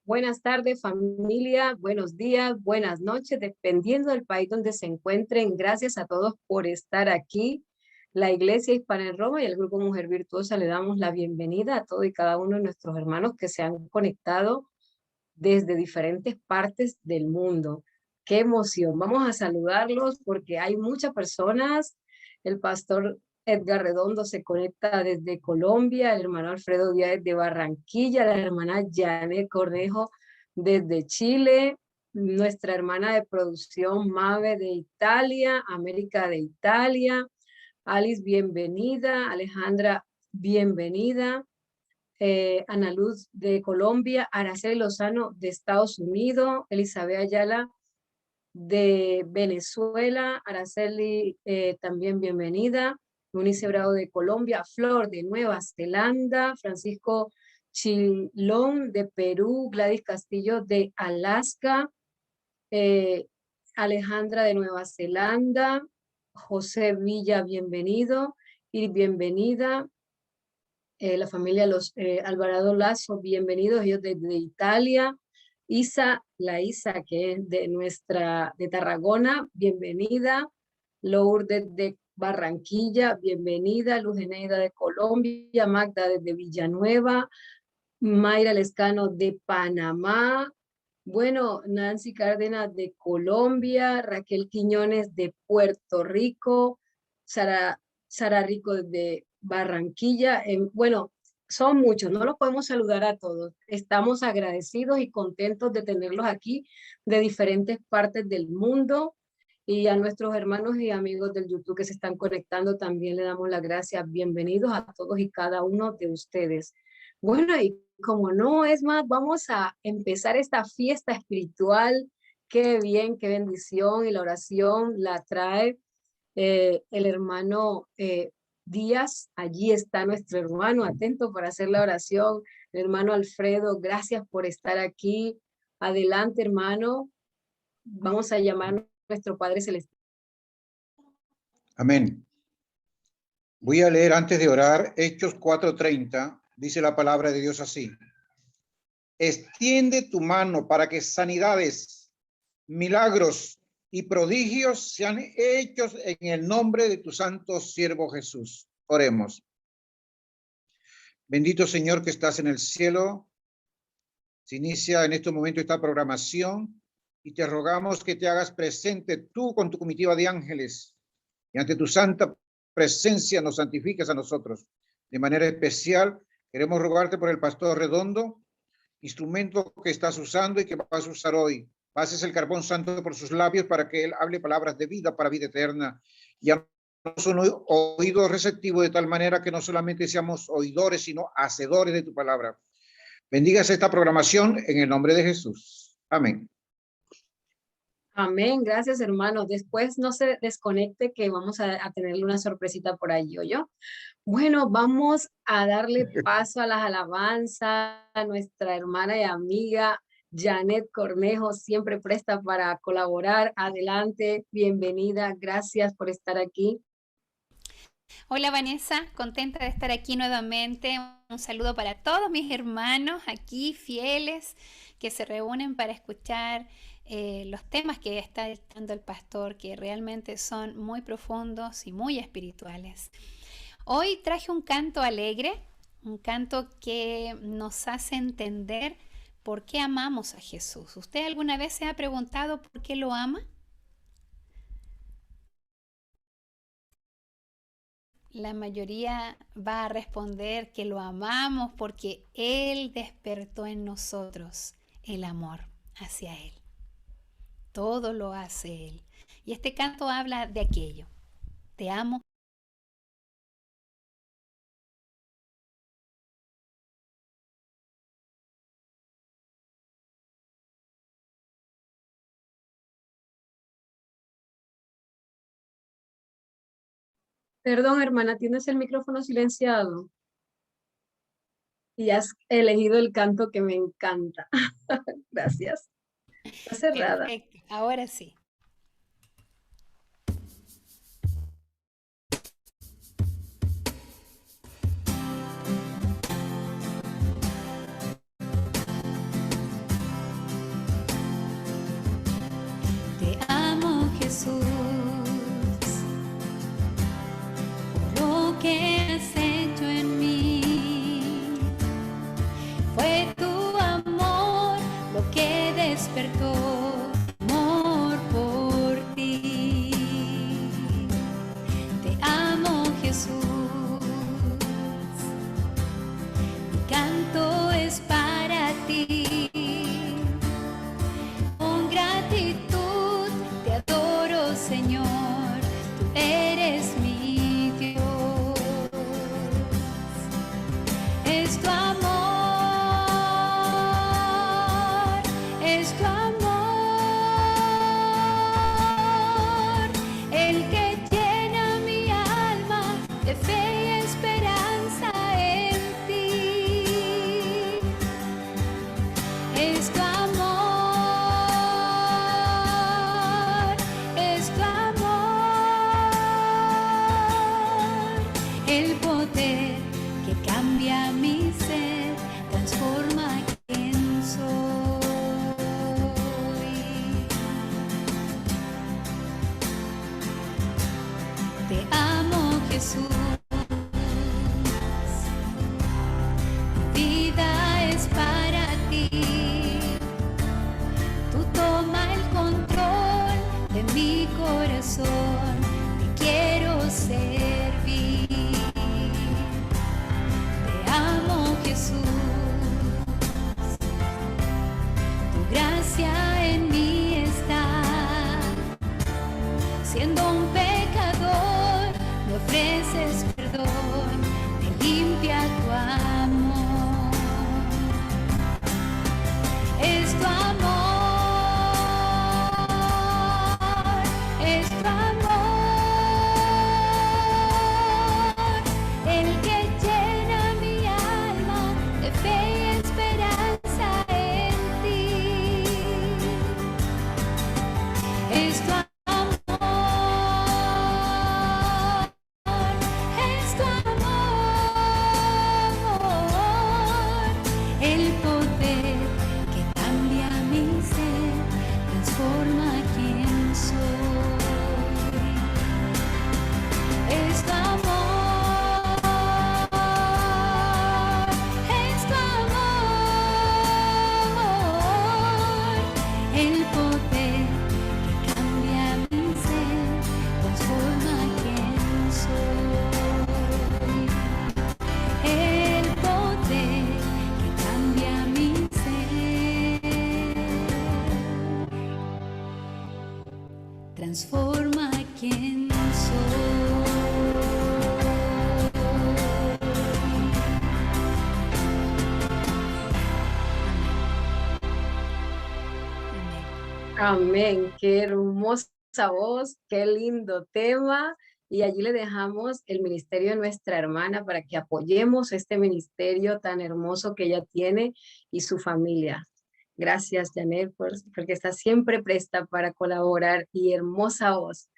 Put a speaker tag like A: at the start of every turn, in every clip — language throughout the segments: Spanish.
A: Buenas tardes, familia, buenos días, buenas noches, dependiendo del país donde se encuentren. Gracias a todos por estar aquí. La Iglesia Hispana en Roma y el Grupo Mujer Virtuosa le damos la bienvenida a todos y cada uno de nuestros hermanos que se han conectado desde diferentes partes del mundo. ¡Qué emoción! Vamos a saludarlos porque hay muchas personas. El pastor Edgar Redondo se conecta desde Colombia, el hermano Alfredo Díaz de Barranquilla, la hermana Janet Cornejo desde Chile, nuestra hermana de producción Mabe de Italia, América de Italia, Alice, bienvenida, Alejandra, bienvenida, Ana Luz de Colombia, Araceli Lozano de Estados Unidos, Elizabeth Ayala de Venezuela, Araceli también bienvenida, Eunice Bravo de Colombia, Flor de Nueva Zelanda, Francisco Chilón de Perú, Gladys Castillo de Alaska, Alejandra de Nueva Zelanda, José Villa, bienvenido y bienvenida. La familia Alvarado Lazo, bienvenidos ellos desde Italia. La Isa que es de Tarragona, bienvenida. Lourdes de Barranquilla, bienvenida. Luz Eneida de Colombia, Magda desde Villanueva, Mayra Lescano de Panamá, bueno, Nancy Cárdenas de Colombia, Raquel Quiñones de Puerto Rico, Sara Rico de Barranquilla. Bueno, son muchos, no los podemos saludar a todos. Estamos agradecidos y contentos de tenerlos aquí de diferentes partes del mundo. Y a nuestros hermanos y amigos del YouTube que se están conectando, también le damos las gracias. Bienvenidos a todos y cada uno de ustedes. Bueno, y como no es más, vamos a empezar esta fiesta espiritual. Qué bien, qué bendición, y la oración la trae el hermano Díaz. Allí está nuestro hermano, atento para hacer la oración. El hermano Alfredo, gracias por estar aquí. Adelante, hermano. Vamos a llamar a nuestro Padre Celestial.
B: Amén. Voy a leer antes de orar Hechos 4:30. Dice la palabra de Dios así: extiende tu mano para que sanidades, milagros y prodigios sean hechos en el nombre de tu santo siervo Jesús. Oremos. Bendito Señor que estás en el cielo, se inicia en este momento esta programación y te rogamos que te hagas presente tú con tu comitiva de ángeles y ante tu santa presencia nos santifiques a nosotros. De manera especial queremos rogarte por el pastor Redondo, instrumento que estás usando y que vas a usar hoy. Pases el carbón santo por sus labios para que él hable palabras de vida para vida eterna. Y a un oído receptivo de tal manera que no solamente seamos oidores, sino hacedores de tu palabra. Bendigas esta programación en el nombre de Jesús. Amén.
A: Amén, gracias hermano. Después no se desconecte que vamos a tenerle una sorpresita por ahí, ¿oyó? Bueno, vamos a darle paso a las alabanzas a nuestra hermana y amiga Janet Cornejo, siempre presta para colaborar. Adelante, bienvenida, gracias por estar aquí.
C: Hola Vanessa, contenta de estar aquí nuevamente. Un saludo para todos mis hermanos aquí fieles que se reúnen para escuchar los temas que está dando el pastor, que realmente son muy profundos y muy espirituales. Hoy traje un canto alegre, un canto que nos hace entender por qué amamos a Jesús. ¿Usted alguna vez se ha preguntado por qué lo ama? La mayoría va a responder que lo amamos porque Él despertó en nosotros el amor hacia Él. Todo lo hace Él. Y este canto habla de aquello. Te amo.
A: Perdón, hermana, tienes el micrófono silenciado. Y has elegido el canto que me encanta. Gracias. Está cerrada.
C: Perfecto, ahora sí. despertó amor por ti. Te amo, Jesús. Mi canto es para ti. Con gratitud te adoro, Señor. Tú eres mi Dios. Es tu amor. Es tu amor el que llena mi alma de fe y esperanza en ti. Es tu amor, es tu amor, el poder que cambia mi ser, transforma quién soy. Te amo, Jesús. Mi vida es para ti. Tú toma el control de mi corazón. Te quiero servir. Te amo, Jesús. Tu gracia en mí está. Siendo un pecador, me ofreces perdón, te limpia tu amor. Es tu amor, es tu amor, el que llena mi alma de fe y esperanza en ti. Es tu amor. Es tu amor, el poder que cambia mi ser, transforma quién soy. Es tu amor, es tu amor, el poder que cambia mi ser, transforma quién soy. El poder que cambia mi ser, transforma quién soy.
A: Amén, qué hermosa voz, qué lindo tema. Y allí le dejamos el ministerio de nuestra hermana para que apoyemos este ministerio tan hermoso que ella tiene y su familia. Gracias, Janet, porque está siempre presta para colaborar y hermosa voz.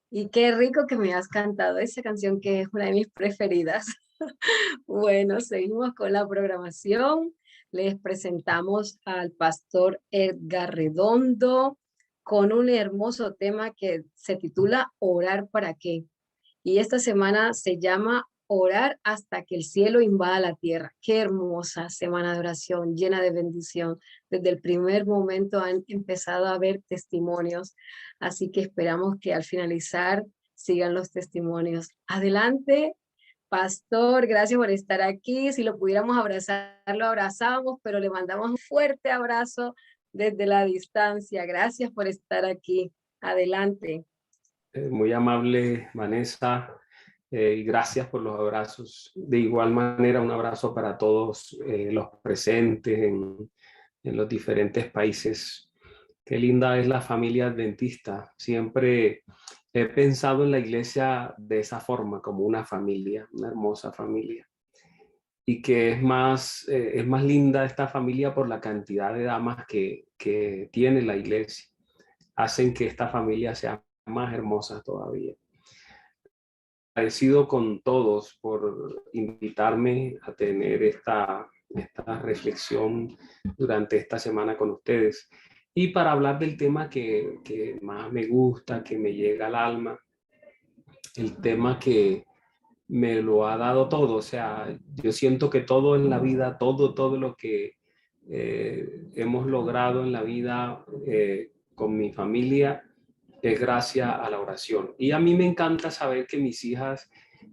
A: Y qué rico que me has cantado esa canción que es una de mis preferidas. Bueno, seguimos con la programación. Les presentamos al pastor Edgar Redondo con un hermoso tema que se titula ¿Orar para qué? Y esta semana se llama Orar hasta que el cielo invada la tierra. Qué hermosa semana de oración, llena de bendición. Desde el primer momento han empezado a haber testimonios, así que esperamos que al finalizar sigan los testimonios. Adelante, pastor, gracias por estar aquí. Si lo pudiéramos abrazar, lo abrazamos, pero le mandamos un fuerte abrazo desde la distancia. Gracias por estar aquí. Adelante.
D: Muy amable, Vanessa, y gracias por los abrazos. De igual manera, un abrazo para todos los presentes en los diferentes países. Qué linda es la familia adventista. Siempre he pensado en la iglesia de esa forma, como una familia, una hermosa familia. Y que es más linda esta familia por la cantidad de damas que tiene la iglesia. Hacen que esta familia sea más hermosa todavía. Agradecido con todos por invitarme a tener esta reflexión durante esta semana con ustedes. Y para hablar del tema que más me gusta, que me llega al alma, el tema que me lo ha dado todo. O sea, yo siento que todo en la vida, todo lo que hemos logrado en la vida con mi familia es gracias a la oración. Y a mí me encanta saber que mis hijas,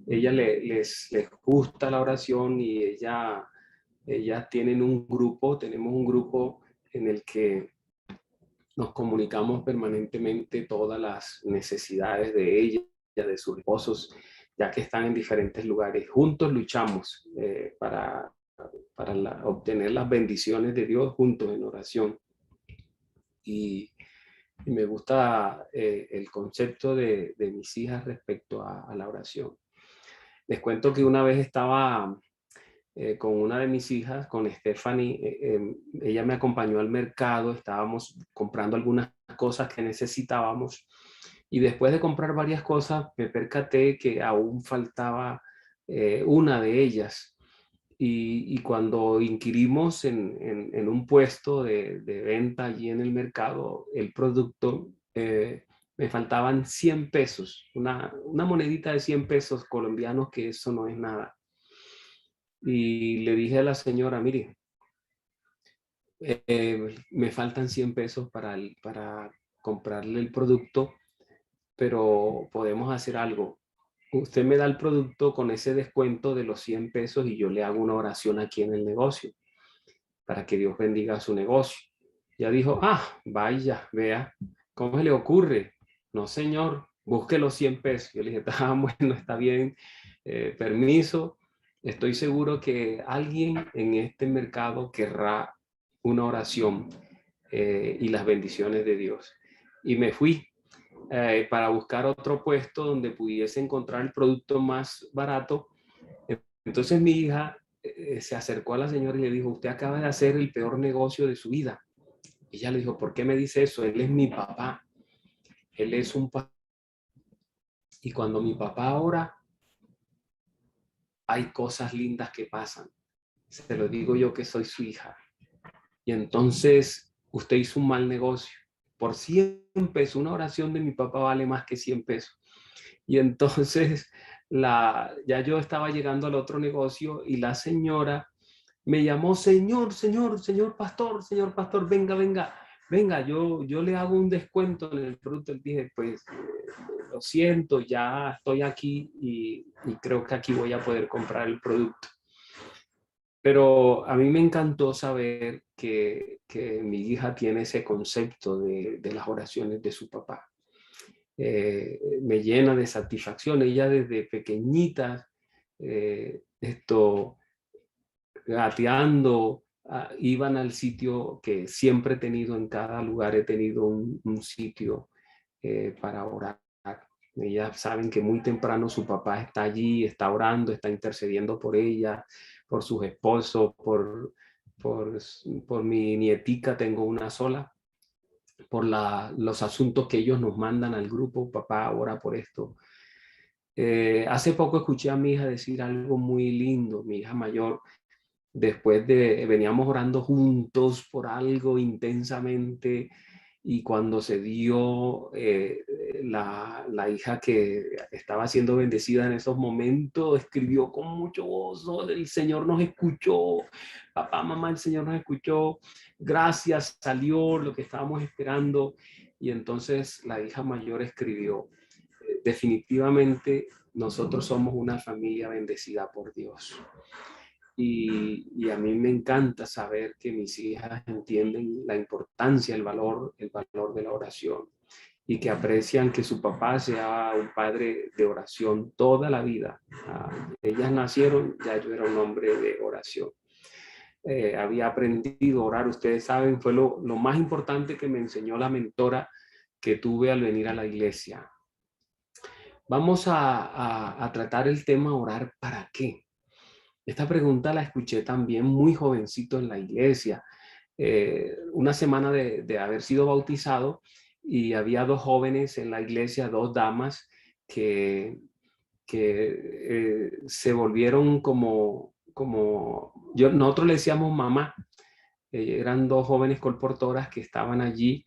D: ellas les gusta la oración y ellas tienen un grupo, tenemos un grupo en el que nos comunicamos permanentemente todas las necesidades de ellas, de sus esposos, ya que están en diferentes lugares. Juntos luchamos para obtener las bendiciones de Dios juntos en oración. Y me gusta el concepto de mis hijas respecto a la oración. Les cuento que una vez estaba con una de mis hijas, con Stephanie, ella me acompañó al mercado, estábamos comprando algunas cosas que necesitábamos y después de comprar varias cosas me percaté que aún faltaba una de ellas. Y cuando inquirimos en un puesto de venta allí en el mercado, el producto, me faltaban 100 pesos, una monedita de 100 pesos colombianos, que eso no es nada. Y le dije a la señora, mire, me faltan 100 pesos para comprarle el producto, pero podemos hacer algo. Usted me da el producto con ese descuento de los 100 pesos y yo le hago una oración aquí en el negocio para que Dios bendiga su negocio. Ya dijo, vaya, vea, ¿cómo se le ocurre? No, señor, busque los 100 pesos. Yo le dije, bueno, está bien, permiso. Estoy seguro que alguien en este mercado querrá una oración y las bendiciones de Dios. Y me fui para buscar otro puesto donde pudiese encontrar el producto más barato. Entonces mi hija se acercó a la señora y le dijo, usted acaba de hacer el peor negocio de su vida. Y ella le dijo, ¿por qué me dice eso? Él es mi papá. Él es un papá. Y cuando mi papá ora, hay cosas lindas que pasan. Se lo digo yo que soy su hija. Y entonces usted hizo un mal negocio. Por 100 pesos, una oración de mi papá vale más que 100 pesos. Y entonces ya yo estaba llegando al otro negocio y la señora me llamó, señor pastor, venga, yo le hago un descuento en el producto. Y dije, pues lo siento, ya estoy aquí y creo que aquí voy a poder comprar el producto. Pero a mí me encantó saber que mi hija tiene ese concepto de las oraciones de su papá. Me llena de satisfacción. Ella desde pequeñita, gateando, iban al sitio que siempre he tenido, en cada lugar he tenido un sitio para orar. Ellas saben que muy temprano su papá está allí, está orando, está intercediendo por ella, por sus esposos, por mi nietica, tengo una sola, por los asuntos que ellos nos mandan al grupo, papá, ora por esto. Hace poco escuché a mi hija decir algo muy lindo, mi hija mayor, veníamos orando juntos por algo intensamente, y cuando se dio la hija que estaba siendo bendecida en esos momentos, escribió con mucho gozo, el Señor nos escuchó, papá, mamá, el Señor nos escuchó, gracias, salió lo que estábamos esperando. Y entonces la hija mayor escribió, definitivamente nosotros somos una familia bendecida por Dios. Y a mí me encanta saber que mis hijas entienden la importancia, el valor de la oración, y que aprecian que su papá sea un padre de oración toda la vida. Ellas nacieron, ya yo era un hombre de oración. Había aprendido a orar, ustedes saben, fue lo más importante que me enseñó la mentora que tuve al venir a la iglesia. Vamos a tratar el tema orar para qué. Esta pregunta la escuché también muy jovencito en la iglesia. Una semana de haber sido bautizado, y había 2 jóvenes en la iglesia, 2 damas que se volvieron nosotros le decíamos mamá. Eran 2 jóvenes colportoras que estaban allí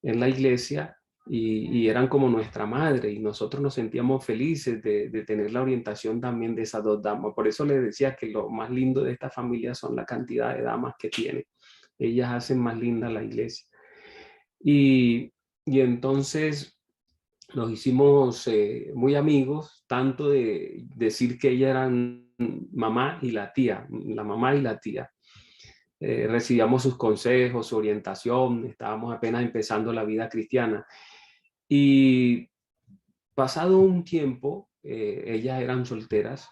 D: en la iglesia, y eran como nuestra madre, y nosotros nos sentíamos felices de tener la orientación también de esas dos damas. Por eso les decía que lo más lindo de esta familia son la cantidad de damas que tiene. Ellas hacen más linda la iglesia. Y entonces nos hicimos muy amigos, tanto de decir que ellas eran mamá y la tía, la mamá y la tía. Recibíamos sus consejos, su orientación, estábamos apenas empezando la vida cristiana. Y pasado un tiempo, ellas eran solteras,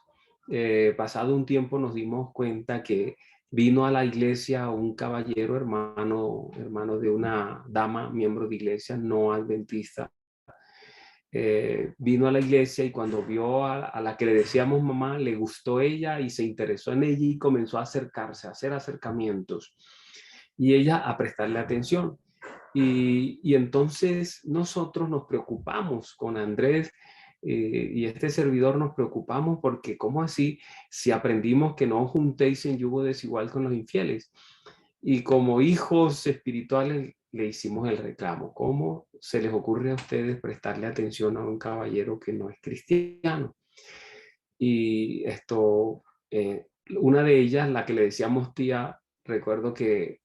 D: pasado un tiempo nos dimos cuenta que vino a la iglesia un caballero, hermano de una dama, miembro de iglesia no adventista. Vino a la iglesia y cuando vio a la que le decíamos mamá, le gustó ella y se interesó en ella y comenzó a acercarse, a hacer acercamientos y ella a prestarle atención. Y entonces nosotros nos preocupamos con Andrés y este servidor nos preocupamos porque ¿cómo así si aprendimos que no juntéis en yugo desigual con los infieles? Y como hijos espirituales le hicimos el reclamo. ¿Cómo se les ocurre a ustedes prestarle atención a un caballero que no es cristiano? Y esto, una de ellas, la que le decíamos tía, recuerdo que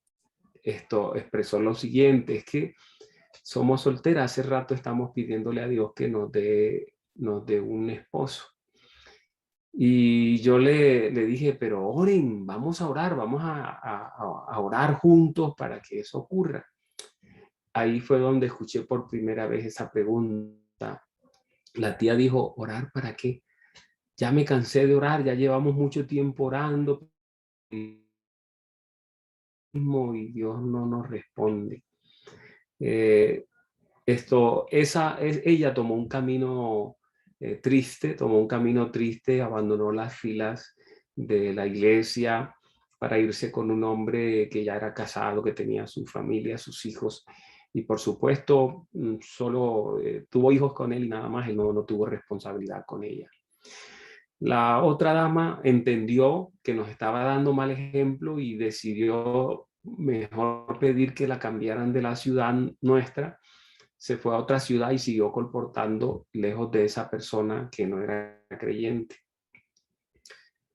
D: esto expresó lo siguiente, es que somos solteras, hace rato estamos pidiéndole a Dios que nos dé un esposo. Y yo le dije, pero oren, vamos a orar, vamos a orar juntos para que eso ocurra. Ahí fue donde escuché por primera vez esa pregunta. La tía dijo, ¿orar para qué? Ya me cansé de orar, ya llevamos mucho tiempo orando y Dios no nos responde. Ella tomó un camino triste, abandonó las filas de la iglesia para irse con un hombre que ya era casado, que tenía su familia, sus hijos, y por supuesto solo tuvo hijos con él y nada más, él no tuvo responsabilidad con ella. La otra dama entendió que nos estaba dando mal ejemplo y decidió mejor pedir que la cambiaran de la ciudad nuestra. Se fue a otra ciudad y siguió colportando lejos de esa persona que no era creyente.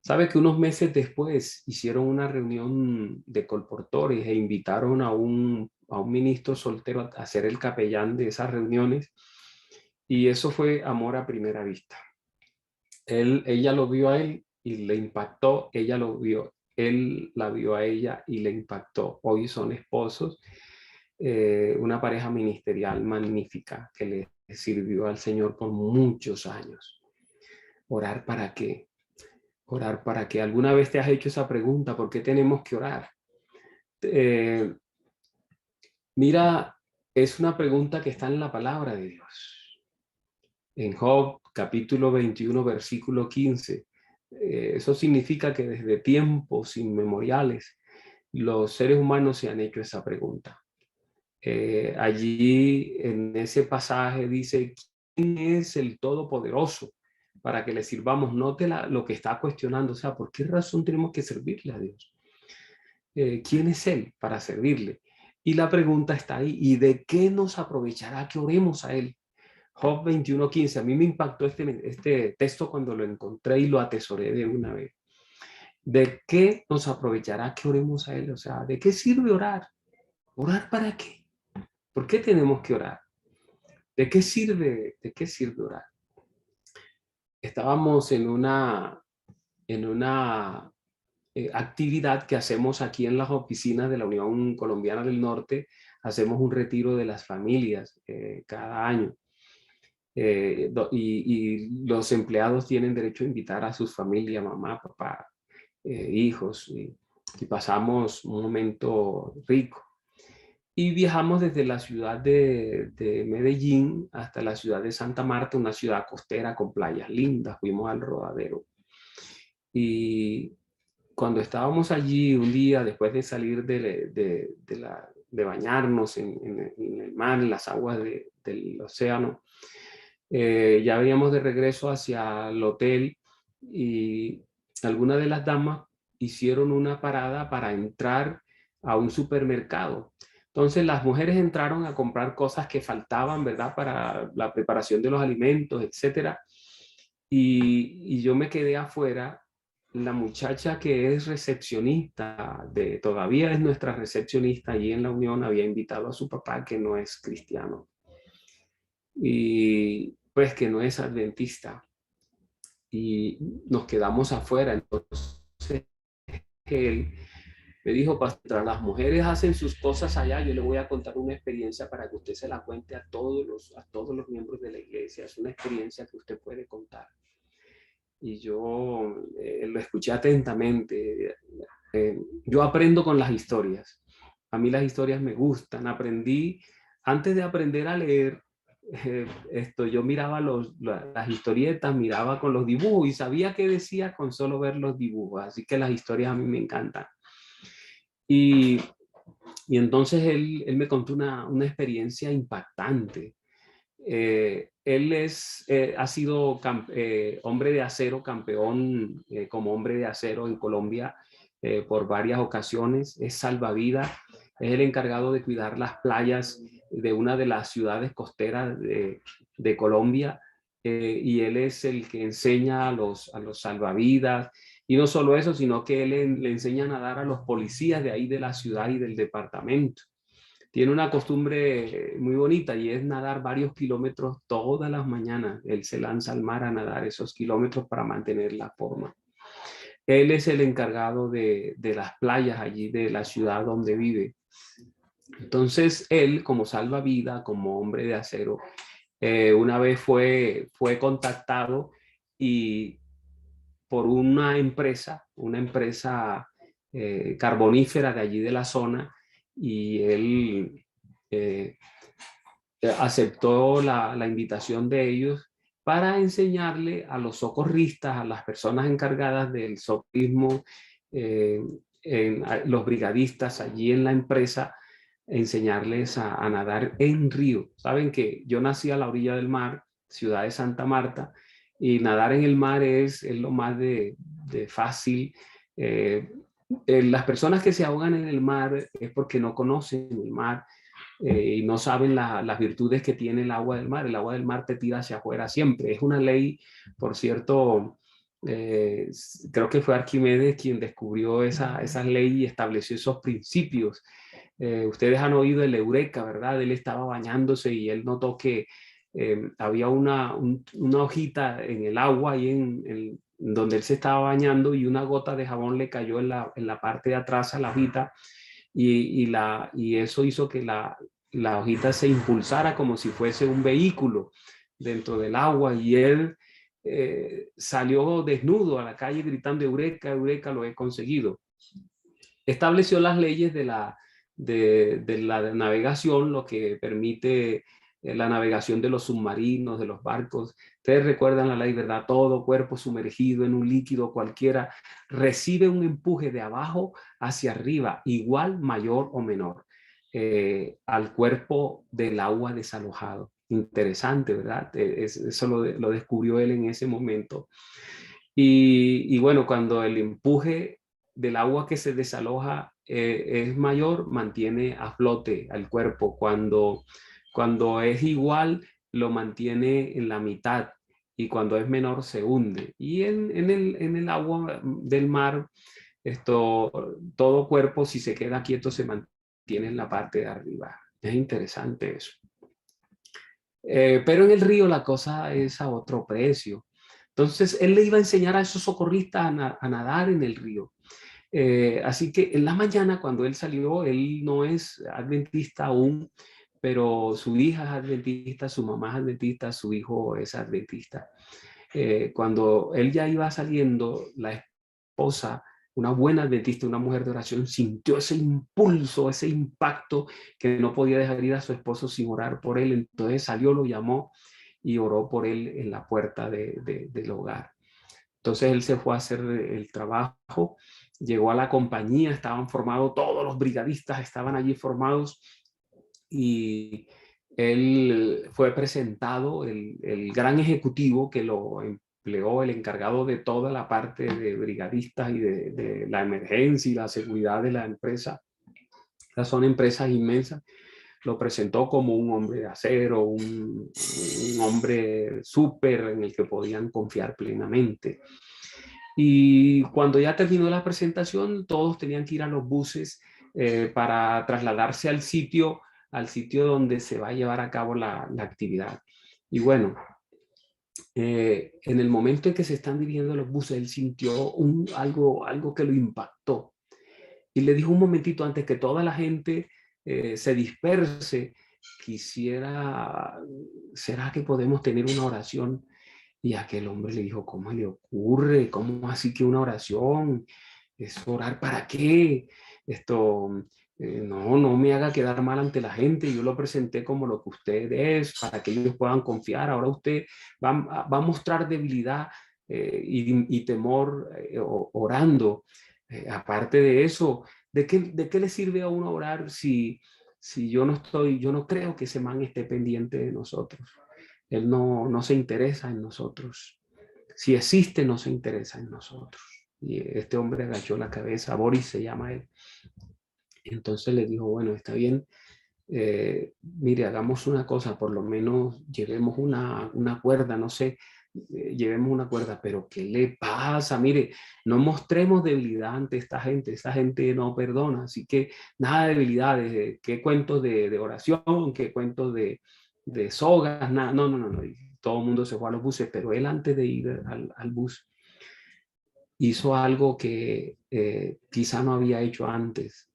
D: Sabe que unos meses después hicieron una reunión de colportores e invitaron a un ministro soltero a hacer el capellán de esas reuniones, y eso fue amor a primera vista. Ella lo vio a él y le impactó, él la vio a ella y le impactó. Hoy son esposos, una pareja ministerial magnífica que le sirvió al Señor por muchos años. ¿Orar para qué? Orar para qué. ¿Alguna vez te has hecho esa pregunta? ¿Por qué tenemos que orar? Mira, es una pregunta que está en la palabra de Dios. En Job, capítulo 21, versículo 15. Eso significa que desde tiempos inmemoriales los seres humanos se han hecho esa pregunta. Allí en ese pasaje dice, ¿quién es el Todopoderoso para que le sirvamos? Note lo que está cuestionando, o sea, ¿por qué razón tenemos que servirle a Dios? ¿Quién es Él para servirle? Y la pregunta está ahí, ¿y de qué nos aprovechará que oremos a Él? Job 21:15, a mí me impactó este texto cuando lo encontré y lo atesoré de una vez. ¿De qué nos aprovechará que oremos a Él? O sea, ¿de qué sirve orar? ¿Orar para qué? ¿Por qué tenemos que orar? ¿De qué sirve orar? Estábamos en una actividad que hacemos aquí en las oficinas de la Unión Colombiana del Norte. Hacemos un retiro de las familias cada año. Y los empleados tienen derecho a invitar a sus familias, mamá, papá, hijos, y pasamos un momento rico. Y viajamos desde la ciudad de Medellín hasta la ciudad de Santa Marta, una ciudad costera con playas lindas. Fuimos al Rodadero. Y cuando estábamos allí un día, después de salir de bañarnos en el mar, en las aguas del océano, ya veníamos de regreso hacia el hotel y algunas de las damas hicieron una parada para entrar a un supermercado. Entonces las mujeres entraron a comprar cosas que faltaban, ¿verdad? Para la preparación de los alimentos, etcétera. Y yo me quedé afuera. La muchacha que es recepcionista, todavía es nuestra recepcionista allí en la Unión, había invitado a su papá, que no es cristiano, y pues que no es adventista. Y nos quedamos afuera. Entonces él me dijo: pastor, las mujeres hacen sus cosas allá, yo le voy a contar una experiencia para que usted se la cuente a todos los miembros de la iglesia. Es una experiencia que usted puede contar. Y yo lo escuché atentamente. Yo aprendo con las historias. A mí las historias me gustan. Antes de aprender a leer, yo miraba las historietas, miraba con los dibujos y sabía qué decía con solo ver los dibujos. Así que las historias a mí me encantan. Y entonces él me contó una experiencia impactante. Él ha sido hombre de acero, campeón como hombre de acero en Colombia por varias ocasiones. Es salvavidas, es el encargado de cuidar las playas de una de las ciudades costeras de Colombia, y él es el que enseña a los salvavidas. Y no solo eso, sino que él le enseña a nadar a los policías de ahí de la ciudad y del departamento. Tiene una costumbre muy bonita y es nadar varios kilómetros todas las mañanas. Él se lanza al mar a nadar esos kilómetros para mantener la forma. Él es el encargado de las playas allí de la ciudad donde vive. Entonces él, como salvavidas, como hombre de acero, una vez fue contactado y por una empresa carbonífera de allí de la zona, y él aceptó la invitación de ellos para enseñarle a los socorristas, a las personas encargadas del socorrismo, los brigadistas allí en la empresa, enseñarles a nadar en río. Saben que yo nací a la orilla del mar, ciudad de Santa Marta, y nadar en el mar es lo más de fácil. Las personas que se ahogan en el mar es porque no conocen el mar y no saben las virtudes que tiene el agua del mar. El agua del mar te tira hacia afuera siempre. Es una ley, por cierto, creo que fue Arquímedes quien descubrió esa ley y estableció esos principios. Ustedes han oído el Eureka, ¿verdad? Él estaba bañándose y él notó que había una hojita en el agua y en donde él se estaba bañando, y una gota de jabón le cayó en la parte de atrás a la hojita, y eso hizo que la hojita se impulsara como si fuese un vehículo dentro del agua, y él salió desnudo a la calle gritando: Eureka, Eureka, lo he conseguido. Estableció las leyes de la navegación, lo que permite la navegación de los submarinos, de los barcos. Ustedes recuerdan la ley, ¿verdad? Todo cuerpo sumergido en un líquido cualquiera recibe un empuje de abajo hacia arriba, igual, mayor o menor, al cuerpo del agua desalojado. Interesante, ¿verdad? Eso lo descubrió él en ese momento. Y bueno, cuando el empuje del agua que se desaloja es mayor, mantiene a flote al cuerpo. Cuando es igual, lo mantiene en la mitad, y cuando es menor, se hunde. Y en el agua del mar, todo cuerpo, si se queda quieto, se mantiene en la parte de arriba. Es interesante eso. Pero en el río la cosa es a otro precio. Entonces él le iba a enseñar a esos socorristas a nadar en el río. Así que en la mañana, cuando él salió, él no es adventista aún, pero su hija es adventista, su mamá es adventista, su hijo es adventista. Cuando él ya iba saliendo, la esposa, una buena adventista, una mujer de oración, sintió ese impulso, ese impacto, que no podía dejar ir a su esposo sin orar por él. Entonces salió, lo llamó y oró por él en la puerta del hogar. Entonces él se fue a hacer el trabajo, llegó a la compañía, estaban formados, todos los brigadistas estaban allí formados, y él fue presentado, el gran ejecutivo que lo empleó, el encargado de toda la parte de brigadistas y de la emergencia y la seguridad de la empresa. Estas son empresas inmensas. Lo presentó como un hombre de acero, un hombre súper en el que podían confiar plenamente. Y cuando ya terminó la presentación, todos tenían que ir a los buses para trasladarse al sitio donde se va a llevar a cabo la actividad. Y bueno, en el momento en que se están dirigiendo los buses, él sintió algo que lo impactó. Y le dijo un momentito antes que toda la gente se disperse, ¿será que podemos tener una oración? Y aquel hombre le dijo, ¿cómo le ocurre? ¿Cómo así que una oración? ¿Es orar para qué? No me haga quedar mal ante la gente. Yo lo presenté como lo que usted es, para que ellos puedan confiar. Ahora usted va a mostrar debilidad y temor orando. Aparte de eso, ¿de qué le sirve a uno orar si yo no creo que ese man esté pendiente de nosotros? Él no se interesa en nosotros. Si existe, no se interesa en nosotros. Y este hombre agachó la cabeza, Boris se llama él. Entonces le dijo, bueno, está bien, mire, hagamos una cosa, por lo menos llevemos una cuerda, no sé, llevemos una cuerda, pero ¿qué le pasa? Mire, no mostremos debilidad ante esta gente no perdona, así que nada de debilidades, ¿qué cuentos de oración, qué cuentos de sogas? Nada, no. Y todo el mundo se fue a los buses, pero él antes de ir al bus hizo algo que quizá no había hecho antes.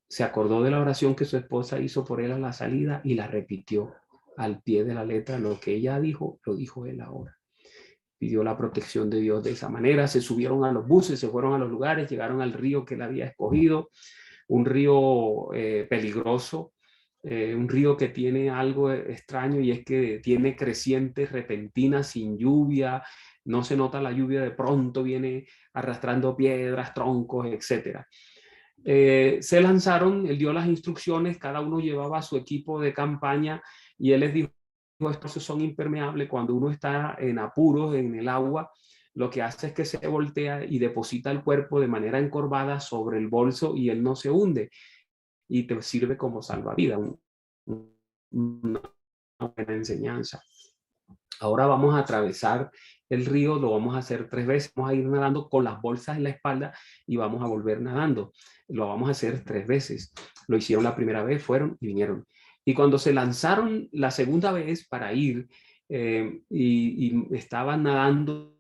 D: Se acordó de la oración que su esposa hizo por él a la salida y la repitió al pie de la letra. Lo que ella dijo, lo dijo él ahora. Pidió la protección de Dios de esa manera. Se subieron a los buses, se fueron a los lugares, llegaron al río que él había escogido, un río peligroso, un río que tiene algo extraño, y es que tiene crecientes repentinas sin lluvia. No se nota la lluvia, de pronto viene arrastrando piedras, troncos, etcétera. Se lanzaron, él dio las instrucciones, cada uno llevaba su equipo de campaña y él les dijo, estos son impermeables. Cuando uno está en apuros en el agua, lo que hace es que se voltea y deposita el cuerpo de manera encorvada sobre el bolso y él no se hunde, y te sirve como salvavidas, una buena enseñanza. Ahora vamos a atravesar el río, lo vamos a hacer 3 veces, vamos a ir nadando con las bolsas en la espalda y vamos a volver nadando. Lo vamos a hacer 3 veces. Lo hicieron la primera vez, fueron y vinieron. Y cuando se lanzaron la segunda vez para ir y estaban nadando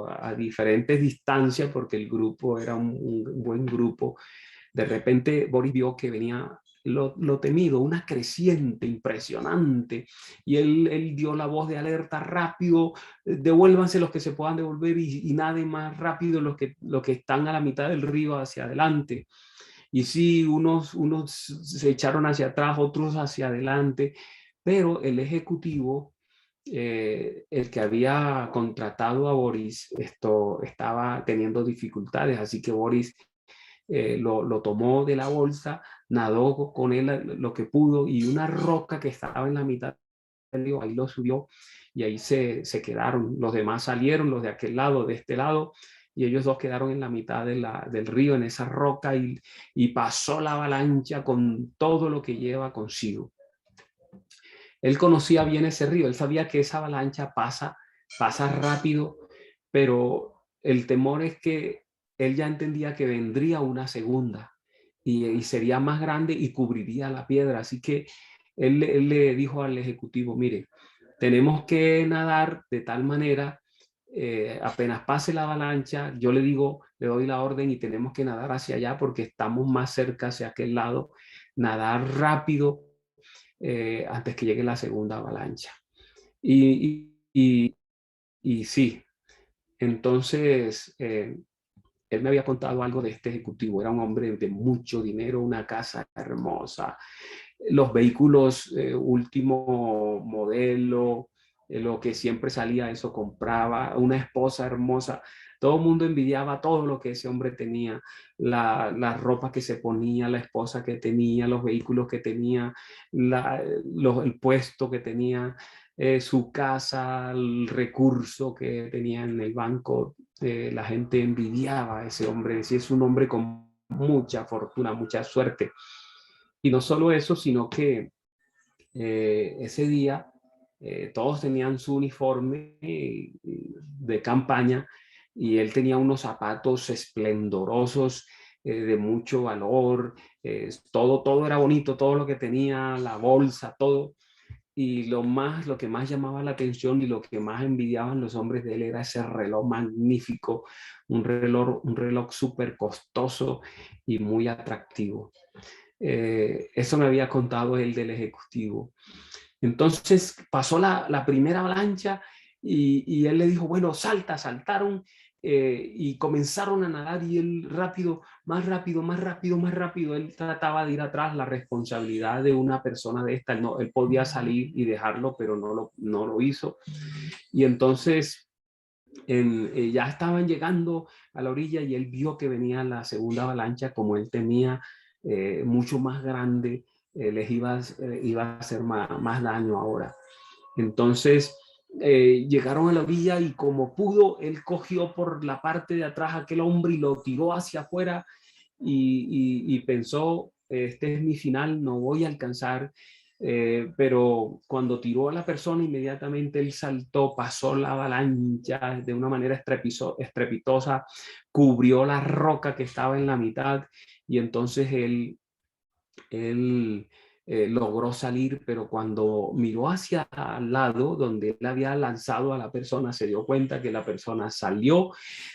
D: a diferentes distancias, porque el grupo era un buen grupo, de repente Boris vio que venía lo temido, una creciente impresionante, y él dio la voz de alerta: rápido, devuélvanse los que se puedan devolver y naden más rápido los que están a la mitad del río hacia adelante. Y sí, unos se echaron hacia atrás, otros hacia adelante, pero el ejecutivo, el que había contratado a Boris, estaba teniendo dificultades, así que Boris lo tomó de la bolsa, nadó con él lo que pudo, y una roca que estaba en la mitad del río, ahí lo subió, y ahí se quedaron. Los demás salieron, los de aquel lado, de este lado, y ellos dos quedaron en la mitad del río, en esa roca, y pasó la avalancha con todo lo que lleva consigo. Él conocía bien ese río, él sabía que esa avalancha pasa rápido, pero el temor es que él ya entendía que vendría una segunda y sería más grande y cubriría la piedra. Así que él le dijo al ejecutivo: mire, tenemos que nadar de tal manera, apenas pase la avalancha, yo le doy la orden y tenemos que nadar hacia allá porque estamos más cerca hacia aquel lado, nadar rápido antes que llegue la segunda avalancha. Y sí, entonces él me había contado algo de este ejecutivo. Era un hombre de mucho dinero, una casa hermosa, los vehículos último modelo, lo que siempre salía, eso compraba, una esposa hermosa. Todo el mundo envidiaba todo lo que ese hombre tenía, la ropa que se ponía, la esposa que tenía, los vehículos que tenía, el puesto que tenía, su casa, el recurso que tenía en el banco. La gente envidiaba a ese hombre, decía: es un hombre con mucha fortuna, mucha suerte. Y no solo eso, sino que ese día todos tenían su uniforme de campaña y él tenía unos zapatos esplendorosos, de mucho valor, todo era bonito, todo lo que tenía, la bolsa, todo. Y lo que más llamaba la atención y lo que más envidiaban los hombres de él era ese reloj magnífico, un reloj súper costoso y muy atractivo. Eso me había contado él del ejecutivo. Entonces pasó la primera avalancha y él le dijo, bueno, saltaron y comenzaron a nadar y él rápido, más rápido, más rápido, más rápido. Él trataba de ir atrás, la responsabilidad de una persona de esta, no, él podía salir y dejarlo, pero no lo hizo. Y entonces ya estaban llegando a la orilla y él vio que venía la segunda avalancha, como él temía, mucho más grande, les iba a hacer más daño ahora. Entonces llegaron a la orilla y como pudo, él cogió por la parte de atrás a aquel hombre y lo tiró hacia afuera y pensó, este es mi final, no voy a alcanzar. Pero cuando tiró a la persona, inmediatamente él saltó, pasó la avalancha de una manera estrepitosa, cubrió la roca que estaba en la mitad y entonces él logró salir, pero cuando miró hacia al lado donde él había lanzado a la persona, se dio cuenta que la persona salió,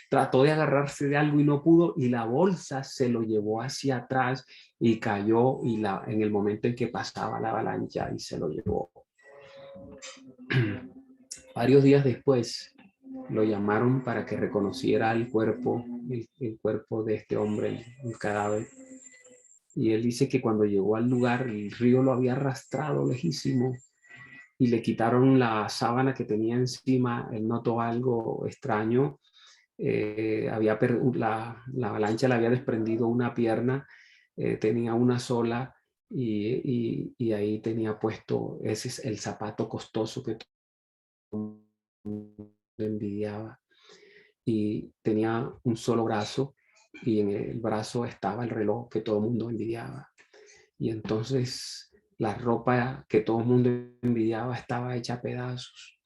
D: trató de agarrarse de algo y no pudo, y la bolsa se lo llevó hacia atrás y cayó en el momento en que pasaba la avalancha y se lo llevó. Varios días después lo llamaron para que reconociera el cuerpo de este hombre, el cadáver. Y él dice que cuando llegó al lugar, el río lo había arrastrado lejísimo y le quitaron la sábana que tenía encima. Él notó algo extraño. La avalancha le había desprendido una pierna, tenía una sola y ahí tenía puesto, ese es el zapato costoso que todo el mundo envidiaba. Y tenía un solo brazo y en el brazo estaba el reloj que todo el mundo envidiaba. Y entonces la ropa que todo el mundo envidiaba estaba hecha a pedazos.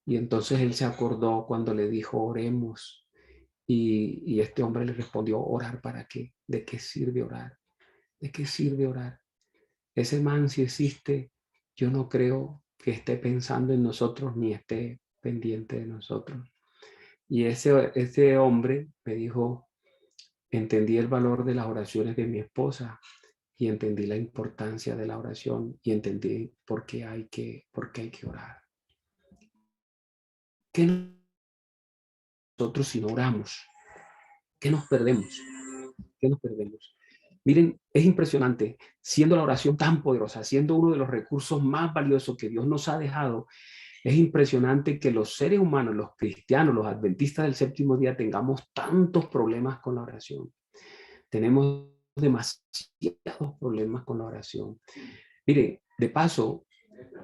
D: Y entonces él se acordó cuando le dijo, oremos. Y este hombre le respondió, ¿orar para qué? ¿De qué sirve orar? ¿De qué sirve orar? Ese man, si existe, yo no creo que esté pensando en nosotros ni esté pendiente de nosotros. Y ese hombre me dijo, entendí el valor de las oraciones de mi esposa y entendí la importancia de la oración y entendí por qué hay que orar. ¿Qué nosotros si no oramos? ¿Qué nos perdemos? ¿Qué nos perdemos? Miren, es impresionante, siendo la oración tan poderosa, siendo uno de los recursos más valiosos que Dios nos ha dejado, es impresionante que los seres humanos, los cristianos, los adventistas del séptimo día, tengamos tantos problemas con la oración. Tenemos demasiados problemas con la oración. Mire, de paso,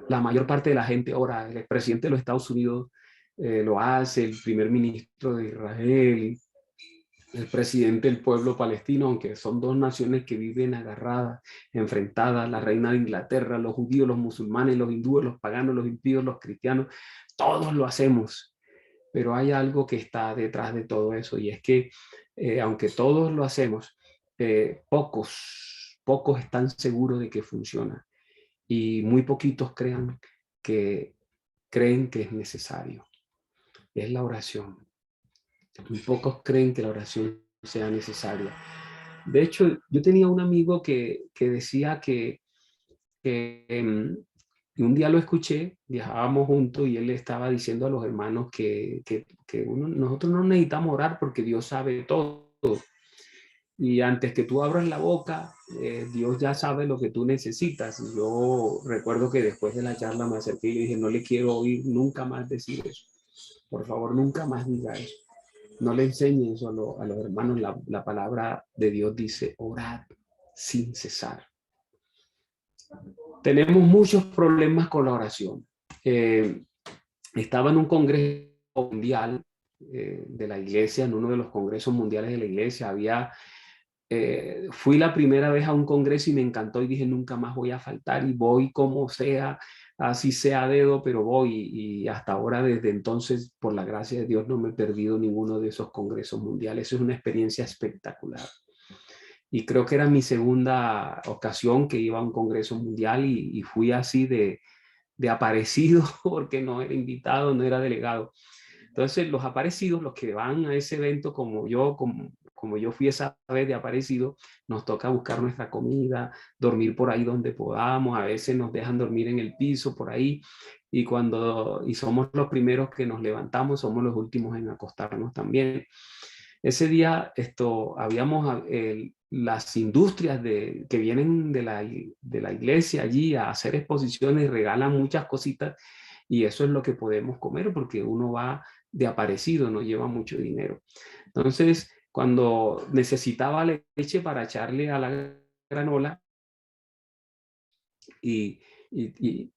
D: la mayor parte de la gente ora. El presidente de los Estados Unidos lo hace, el primer ministro de Israel, el presidente del pueblo palestino, aunque son dos naciones que viven agarradas, enfrentadas, la reina de Inglaterra, los judíos, los musulmanes, los hindúes, los paganos, los impíos, los cristianos, todos lo hacemos. Pero hay algo que está detrás de todo eso y es que aunque todos lo hacemos, pocos están seguros de que funciona y muy poquitos creen que es necesario. Es la oración. Muy pocos creen que la oración sea necesaria. De hecho, yo tenía un amigo que decía que un día lo escuché, viajábamos juntos y él le estaba diciendo a los hermanos que nosotros no necesitamos orar porque Dios sabe todo. Y antes que tú abras la boca, Dios ya sabe lo que tú necesitas. Y yo recuerdo que después de la charla me acerqué y le dije, no le quiero oír nunca más decir eso. Por favor, nunca más diga eso. No le enseñe eso a los hermanos. La palabra de Dios dice, orad sin cesar. Tenemos muchos problemas con la oración. Estaba en un congreso mundial de la iglesia, en uno de los congresos mundiales de la iglesia, había fui la primera vez a un congreso y me encantó y dije, nunca más voy a faltar y voy como sea, así sea a dedo, pero voy. Y hasta ahora, desde entonces, por la gracia de Dios, no me he perdido ninguno de esos congresos mundiales. Es una experiencia espectacular. Y creo que era mi segunda ocasión que iba a un congreso mundial y fui así de aparecido porque no era invitado, no era delegado. Entonces, los aparecidos, los que van a ese evento como yo fui esa vez de aparecido, nos toca buscar nuestra comida, dormir por ahí donde podamos, a veces nos dejan dormir en el piso por ahí, y somos los primeros que nos levantamos, somos los últimos en acostarnos también. Ese día habíamos las industrias que vienen de la iglesia allí a hacer exposiciones, regalan muchas cositas, y eso es lo que podemos comer porque uno va de aparecido, no lleva mucho dinero. Entonces, cuando necesitaba leche para echarle a la granola y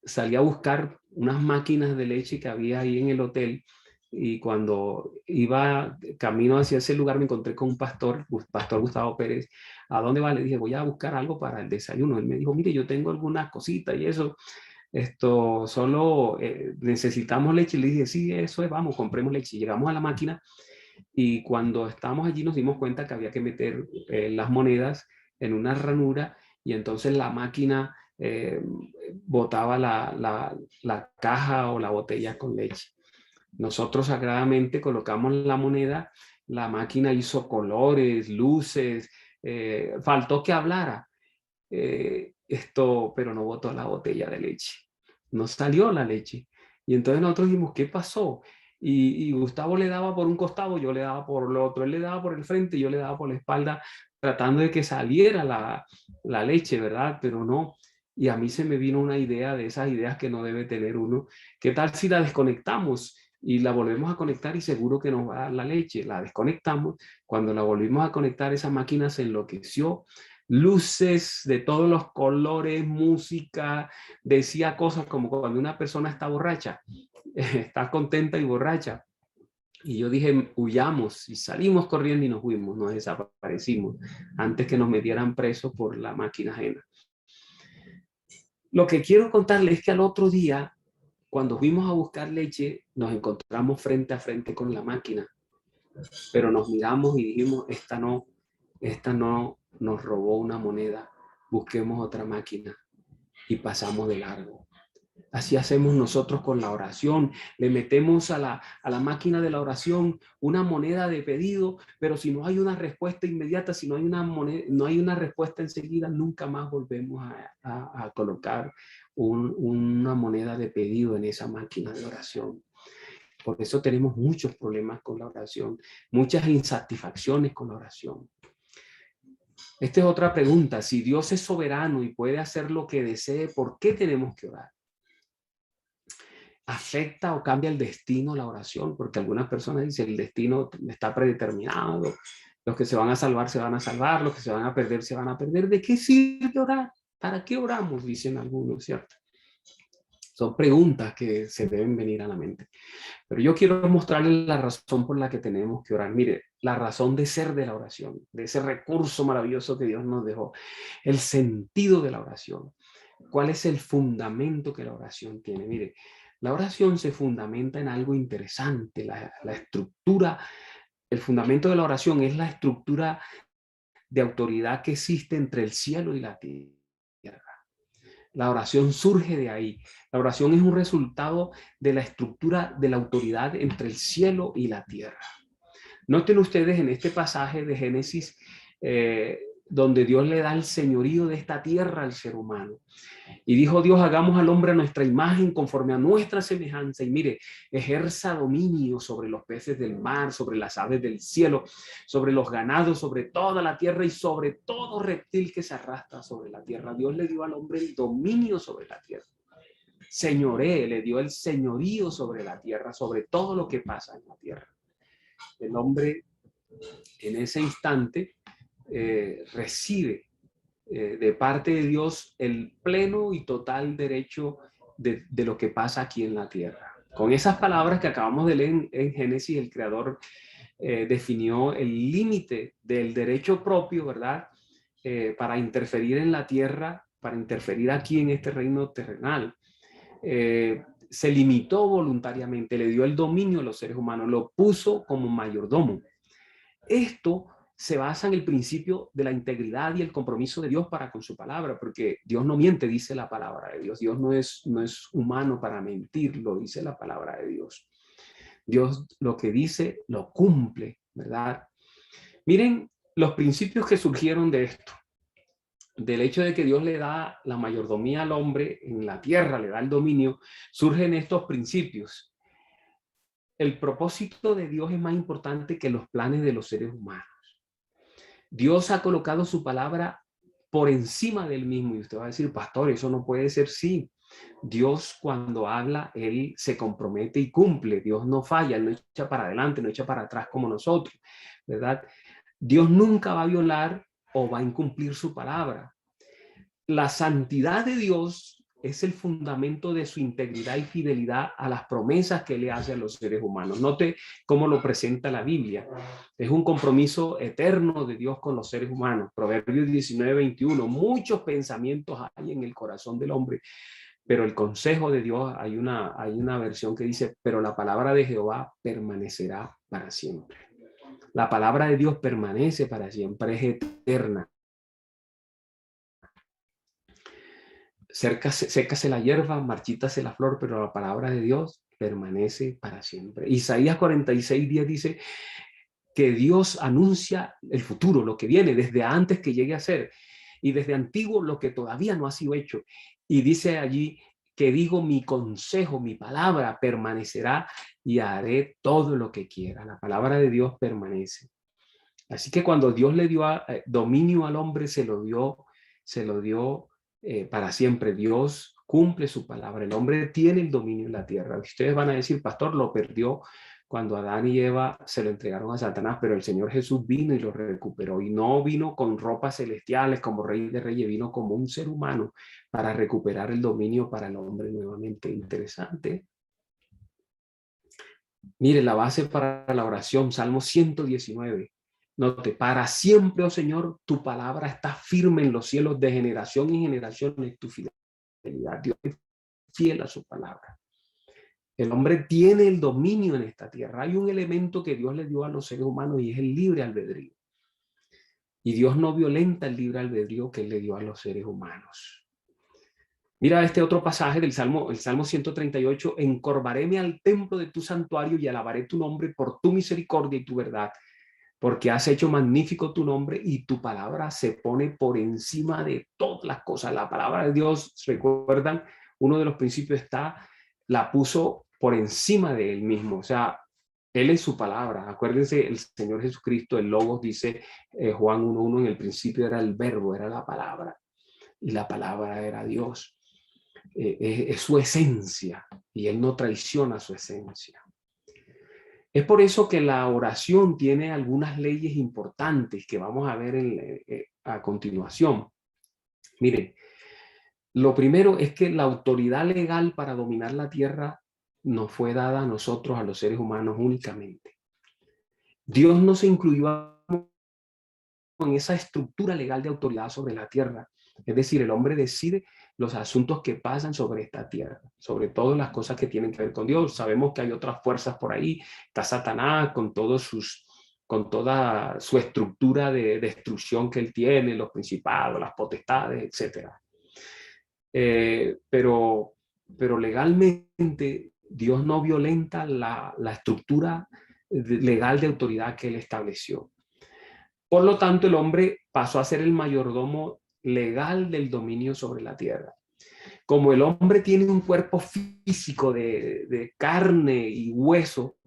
D: salí a buscar unas máquinas de leche que había ahí en el hotel, y cuando iba camino hacia ese lugar me encontré con un pastor Gustavo Pérez. ¿A dónde va? Le dije, voy a buscar algo para el desayuno. Él me dijo, mire, yo tengo algunas cositas y eso. Solo necesitamos leche. Le dije, sí, eso es, vamos, compremos leche. Llegamos a la máquina y cuando estábamos allí nos dimos cuenta que había que meter las monedas en una ranura, y entonces la máquina botaba la caja o la botella con leche. Nosotros sagradamente colocamos la moneda, la máquina hizo colores, luces, faltó que hablara, pero no botó la botella de leche, no salió la leche. Y entonces nosotros dijimos, ¿qué pasó? Y Gustavo le daba por un costado, yo le daba por el otro, él le daba por el frente, yo le daba por la espalda, tratando de que saliera la leche, ¿verdad? Pero no. Y a mí se me vino una idea, de esas ideas que no debe tener uno. ¿Qué tal si la desconectamos y la volvemos a conectar y seguro que nos va a dar la leche? La desconectamos. Cuando la volvimos a conectar, esa máquina se enloqueció. Luces de todos los colores, música, decía cosas como cuando una persona está borracha, está contenta y borracha. Y yo dije, huyamos, y salimos corriendo y nos fuimos, nos desaparecimos antes que nos metieran presos por la máquina ajena. Lo que quiero contarles es que al otro día, cuando fuimos a buscar leche, nos encontramos frente a frente con la máquina, pero nos miramos y dijimos, esta no nos robó una moneda, busquemos otra máquina, y pasamos de largo. Así hacemos nosotros con la oración. Le metemos a la máquina de la oración una moneda de pedido, pero si no hay una respuesta inmediata, si no hay no hay una respuesta enseguida, nunca más volvemos a colocar una moneda de pedido en esa máquina de oración. Por eso tenemos muchos problemas con la oración, muchas insatisfacciones con la oración. Esta es otra pregunta. Si Dios es soberano y puede hacer lo que desee, ¿por qué tenemos que orar? ¿Afecta o cambia el destino la oración? Porque algunas personas dicen el destino está predeterminado. Los que se van a salvar se van a salvar, los que se van a perder se van a perder. ¿De qué sirve orar? ¿Para qué oramos? Dicen algunos, ¿cierto? Son preguntas que se deben venir a la mente. Pero yo quiero mostrarles la razón por la que tenemos que orar. Mire, la razón de ser de la oración, de ese recurso maravilloso que Dios nos dejó, el sentido de la oración. ¿Cuál es el fundamento que la oración tiene? Mire, la oración se fundamenta en algo interesante, la estructura. El fundamento de la oración es la estructura de autoridad que existe entre el cielo y la tierra. La oración surge de ahí. La oración es un resultado de la estructura de la autoridad entre el cielo y la tierra. Noten ustedes en este pasaje de Génesis, donde Dios le da el señorío de esta tierra al ser humano. Y dijo Dios, hagamos al hombre a nuestra imagen, conforme a nuestra semejanza. Y mire, ejerza dominio sobre los peces del mar, sobre las aves del cielo, sobre los ganados, sobre toda la tierra y sobre todo reptil que se arrastra sobre la tierra. Dios le dio al hombre el dominio sobre la tierra. Señoré, le dio el señorío sobre la tierra, sobre todo lo que pasa en la tierra. El hombre en ese instante recibe de parte de Dios el pleno y total derecho de lo que pasa aquí en la tierra. Con esas palabras que acabamos de leer en Génesis, el Creador definió el límite del derecho propio, ¿verdad? Para interferir en la tierra, para interferir aquí en este reino terrenal. Se limitó voluntariamente, le dio el dominio a los seres humanos, lo puso como mayordomo. Esto se basa en el principio de la integridad y el compromiso de Dios para con su palabra, porque Dios no miente, dice la palabra de Dios. Dios no es humano para mentir, lo dice la palabra de Dios. Dios lo que dice lo cumple, ¿verdad? Miren los principios que surgieron de esto. Del hecho de que Dios le da la mayordomía al hombre en la tierra, le da el dominio, surgen estos principios. El propósito de Dios es más importante que los planes de los seres humanos. Dios ha colocado su palabra por encima del mismo. Y usted va a decir, pastor, eso no puede ser. Sí, Dios cuando habla, Él se compromete y cumple. Dios no falla, Él no echa para adelante, no echa para atrás como nosotros, ¿verdad? Dios nunca va a violar o va a incumplir su palabra. La santidad de Dios es el fundamento de su integridad y fidelidad a las promesas que le hace a los seres humanos. Note cómo lo presenta la Biblia. Es un compromiso eterno de Dios con los seres humanos. Proverbios 19:21. Muchos pensamientos hay en el corazón del hombre, pero el consejo de Dios, hay una versión que dice, pero la palabra de Jehová permanecerá para siempre. La palabra de Dios permanece para siempre, es eterna. Sécase la hierba, marchítase la flor, pero la palabra de Dios permanece para siempre. Isaías 46:10 dice que Dios anuncia el futuro, lo que viene desde antes que llegue a ser, y desde antiguo lo que todavía no ha sido hecho. Y dice allí que digo, mi consejo, mi palabra permanecerá y haré todo lo que quiera. La palabra de Dios permanece. Así que cuando Dios le dio dominio al hombre, se lo dio para siempre. Dios cumple su palabra. El hombre tiene el dominio en la tierra. Ustedes van a decir, pastor, lo perdió cuando Adán y Eva se lo entregaron a Satanás, pero el Señor Jesús vino y lo recuperó. Y no vino con ropas celestiales como Rey de Reyes, vino como un ser humano para recuperar el dominio para el hombre nuevamente. Interesante. Mire, la base para la oración, Salmo 119. Note, para siempre, oh Señor, tu palabra está firme en los cielos, de generación en generación es tu fidelidad. Dios es fiel a su palabra. El hombre tiene el dominio en esta tierra. Hay un elemento que Dios le dio a los seres humanos y es el libre albedrío. Y Dios no violenta el libre albedrío que Él le dio a los seres humanos. Mira este otro pasaje del Salmo, el Salmo 138. Encorvaréme al templo de tu santuario y alabaré tu nombre por tu misericordia y tu verdad, porque has hecho magnífico tu nombre y tu palabra se pone por encima de todas las cosas. La palabra de Dios, recuerdan, uno de los principios la puso por encima de Él mismo. O sea, Él es su palabra. Acuérdense, el Señor Jesucristo, el Logos, dice Juan 1:1, en el principio era el verbo, era la palabra. Y la palabra era Dios. Es su esencia y Él no traiciona su esencia. Es por eso que la oración tiene algunas leyes importantes que vamos a ver a continuación. Miren, lo primero es que la autoridad legal para dominar la tierra no fue dada a nosotros, a los seres humanos únicamente. Dios no se incluyó en esa estructura legal de autoridad sobre la tierra. Es decir, el hombre decide los asuntos que pasan sobre esta tierra, sobre todo las cosas que tienen que ver con Dios. Sabemos que hay otras fuerzas por ahí. Está Satanás con toda su estructura de destrucción que él tiene, los principados, las potestades, etc. Pero legalmente Dios no violenta la estructura legal de autoridad que él estableció. Por lo tanto, el hombre pasó a ser el mayordomo legal del dominio sobre la tierra. Como el hombre tiene un cuerpo físico de carne y hueso,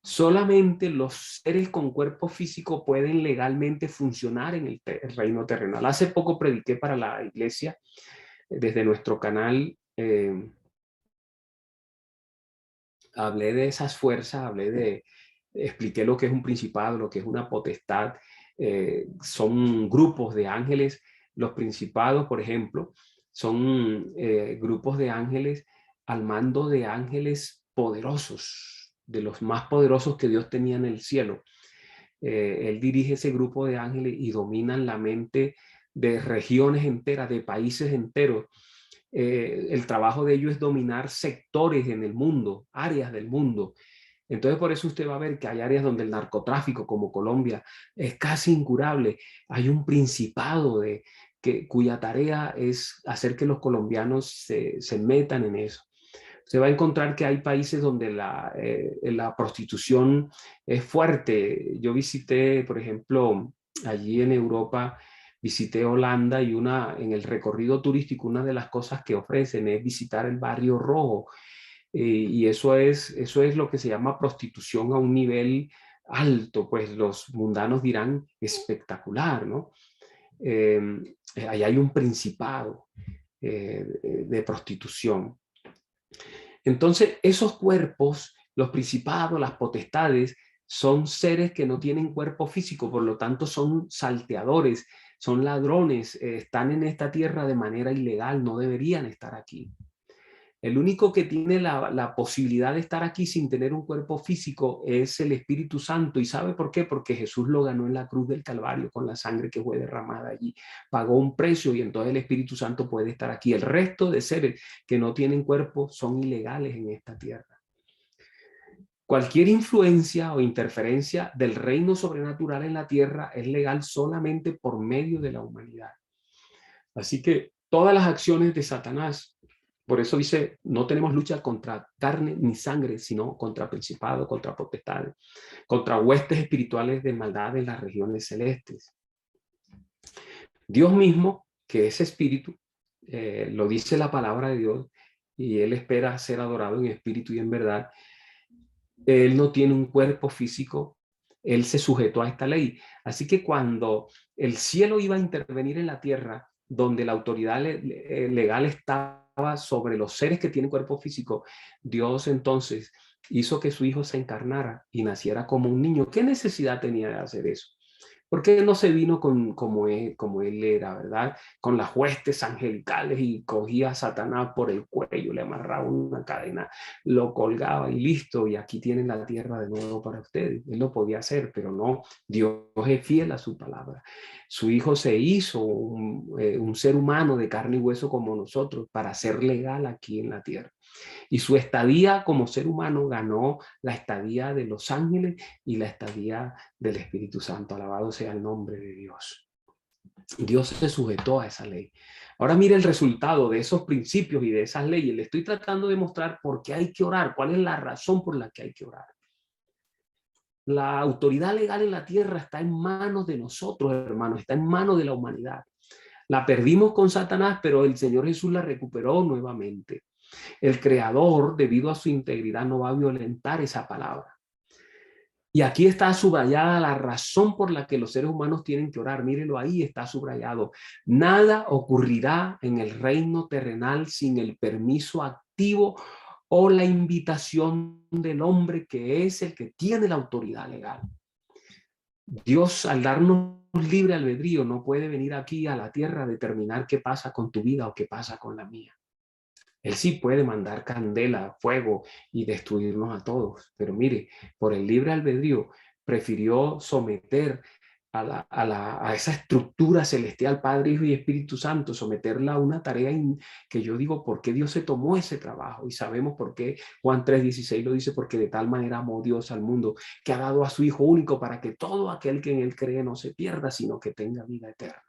D: solamente los seres con cuerpo físico pueden legalmente funcionar en el reino terrenal. Hace poco prediqué para la iglesia desde nuestro canal. Hablé de esas fuerzas, expliqué lo que es un principado, lo que es una potestad. Son grupos de ángeles. Los principados, por ejemplo, son grupos de ángeles al mando de ángeles poderosos, de los más poderosos que Dios tenía en el cielo. Él dirige ese grupo de ángeles y dominan la mente de regiones enteras, de países enteros. El trabajo de ellos es dominar sectores en el mundo, áreas del mundo. Entonces, por eso usted va a ver que hay áreas donde el narcotráfico, como Colombia, es casi incurable. Hay un principado cuya tarea es hacer que los colombianos se metan en eso. Se va a encontrar que hay países donde la prostitución es fuerte. Yo visité, por ejemplo, allí en Europa, visité Holanda y en el recorrido turístico, una de las cosas que ofrecen es visitar el Barrio Rojo. Y eso es lo que se llama prostitución a un nivel alto, pues los mundanos dirán espectacular, ¿no? Ahí hay un principado de prostitución. Entonces, esos cuerpos, los principados, las potestades, son seres que no tienen cuerpo físico, por lo tanto son salteadores, son ladrones, están en esta tierra de manera ilegal, no deberían estar aquí. El único que tiene la posibilidad de estar aquí sin tener un cuerpo físico es el Espíritu Santo. ¿Y sabe por qué? Porque Jesús lo ganó en la cruz del Calvario con la sangre que fue derramada allí. Pagó un precio y entonces el Espíritu Santo puede estar aquí. El resto de seres que no tienen cuerpo son ilegales en esta tierra. Cualquier influencia o interferencia del reino sobrenatural en la tierra es legal solamente por medio de la humanidad. Así que todas las acciones de Satanás, por eso dice, no tenemos lucha contra carne ni sangre, sino contra principados, contra potestades, contra huestes espirituales de maldad en las regiones celestes. Dios mismo, que es espíritu, lo dice la palabra de Dios, y Él espera ser adorado en espíritu y en verdad. Él no tiene un cuerpo físico, Él se sujetó a esta ley. Así que cuando el cielo iba a intervenir en la tierra, donde la autoridad legal estaba sobre los seres que tienen cuerpo físico, Dios entonces hizo que su hijo se encarnara y naciera como un niño. ¿Qué necesidad tenía de hacer eso? ¿Por qué no se vino como él era, verdad? Con las huestes angelicales y cogía a Satanás por el cuello, le amarraba una cadena, lo colgaba y listo, y aquí tienen la tierra de nuevo para ustedes. Él lo podía hacer, pero no, Dios es fiel a su palabra. Su hijo se hizo un ser humano de carne y hueso como nosotros para ser legal aquí en la tierra. Y su estadía como ser humano ganó la estadía de los ángeles y la estadía del Espíritu Santo. Alabado sea el nombre de Dios. Dios se sujetó a esa ley. Ahora mire el resultado de esos principios y de esas leyes. Le estoy tratando de mostrar por qué hay que orar, cuál es la razón por la que hay que orar. La autoridad legal en la tierra está en manos de nosotros, hermanos, está en manos de la humanidad. La perdimos con Satanás, pero el Señor Jesús la recuperó nuevamente. El Creador, debido a su integridad, no va a violentar esa palabra. Y aquí está subrayada la razón por la que los seres humanos tienen que orar. Mírenlo, ahí está subrayado. Nada ocurrirá en el reino terrenal sin el permiso activo o la invitación del hombre, que es el que tiene la autoridad legal. Dios, al darnos libre albedrío, no puede venir aquí a la tierra a determinar qué pasa con tu vida o qué pasa con la mía. Él sí puede mandar candela, fuego y destruirnos a todos. Pero mire, por el libre albedrío prefirió someter a esa estructura celestial, Padre, Hijo y Espíritu Santo, someterla a una tarea que yo digo, ¿por qué Dios se tomó ese trabajo? Y sabemos por qué Juan 3:16 lo dice, porque de tal manera amó Dios al mundo, que ha dado a su Hijo único para que todo aquel que en él cree no se pierda, sino que tenga vida eterna.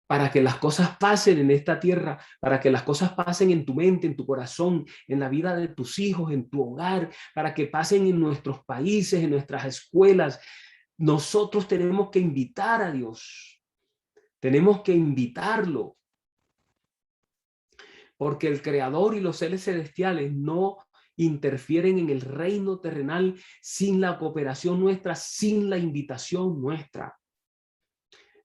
D: Para que las cosas pasen en esta tierra, para que las cosas pasen en tu mente, en tu corazón, en la vida de tus hijos, en tu hogar, para que pasen en nuestros países, en nuestras escuelas. Nosotros tenemos que invitar a Dios. Tenemos que invitarlo. Porque el Creador y los seres celestiales no interfieren en el reino terrenal sin la cooperación nuestra, sin la invitación nuestra.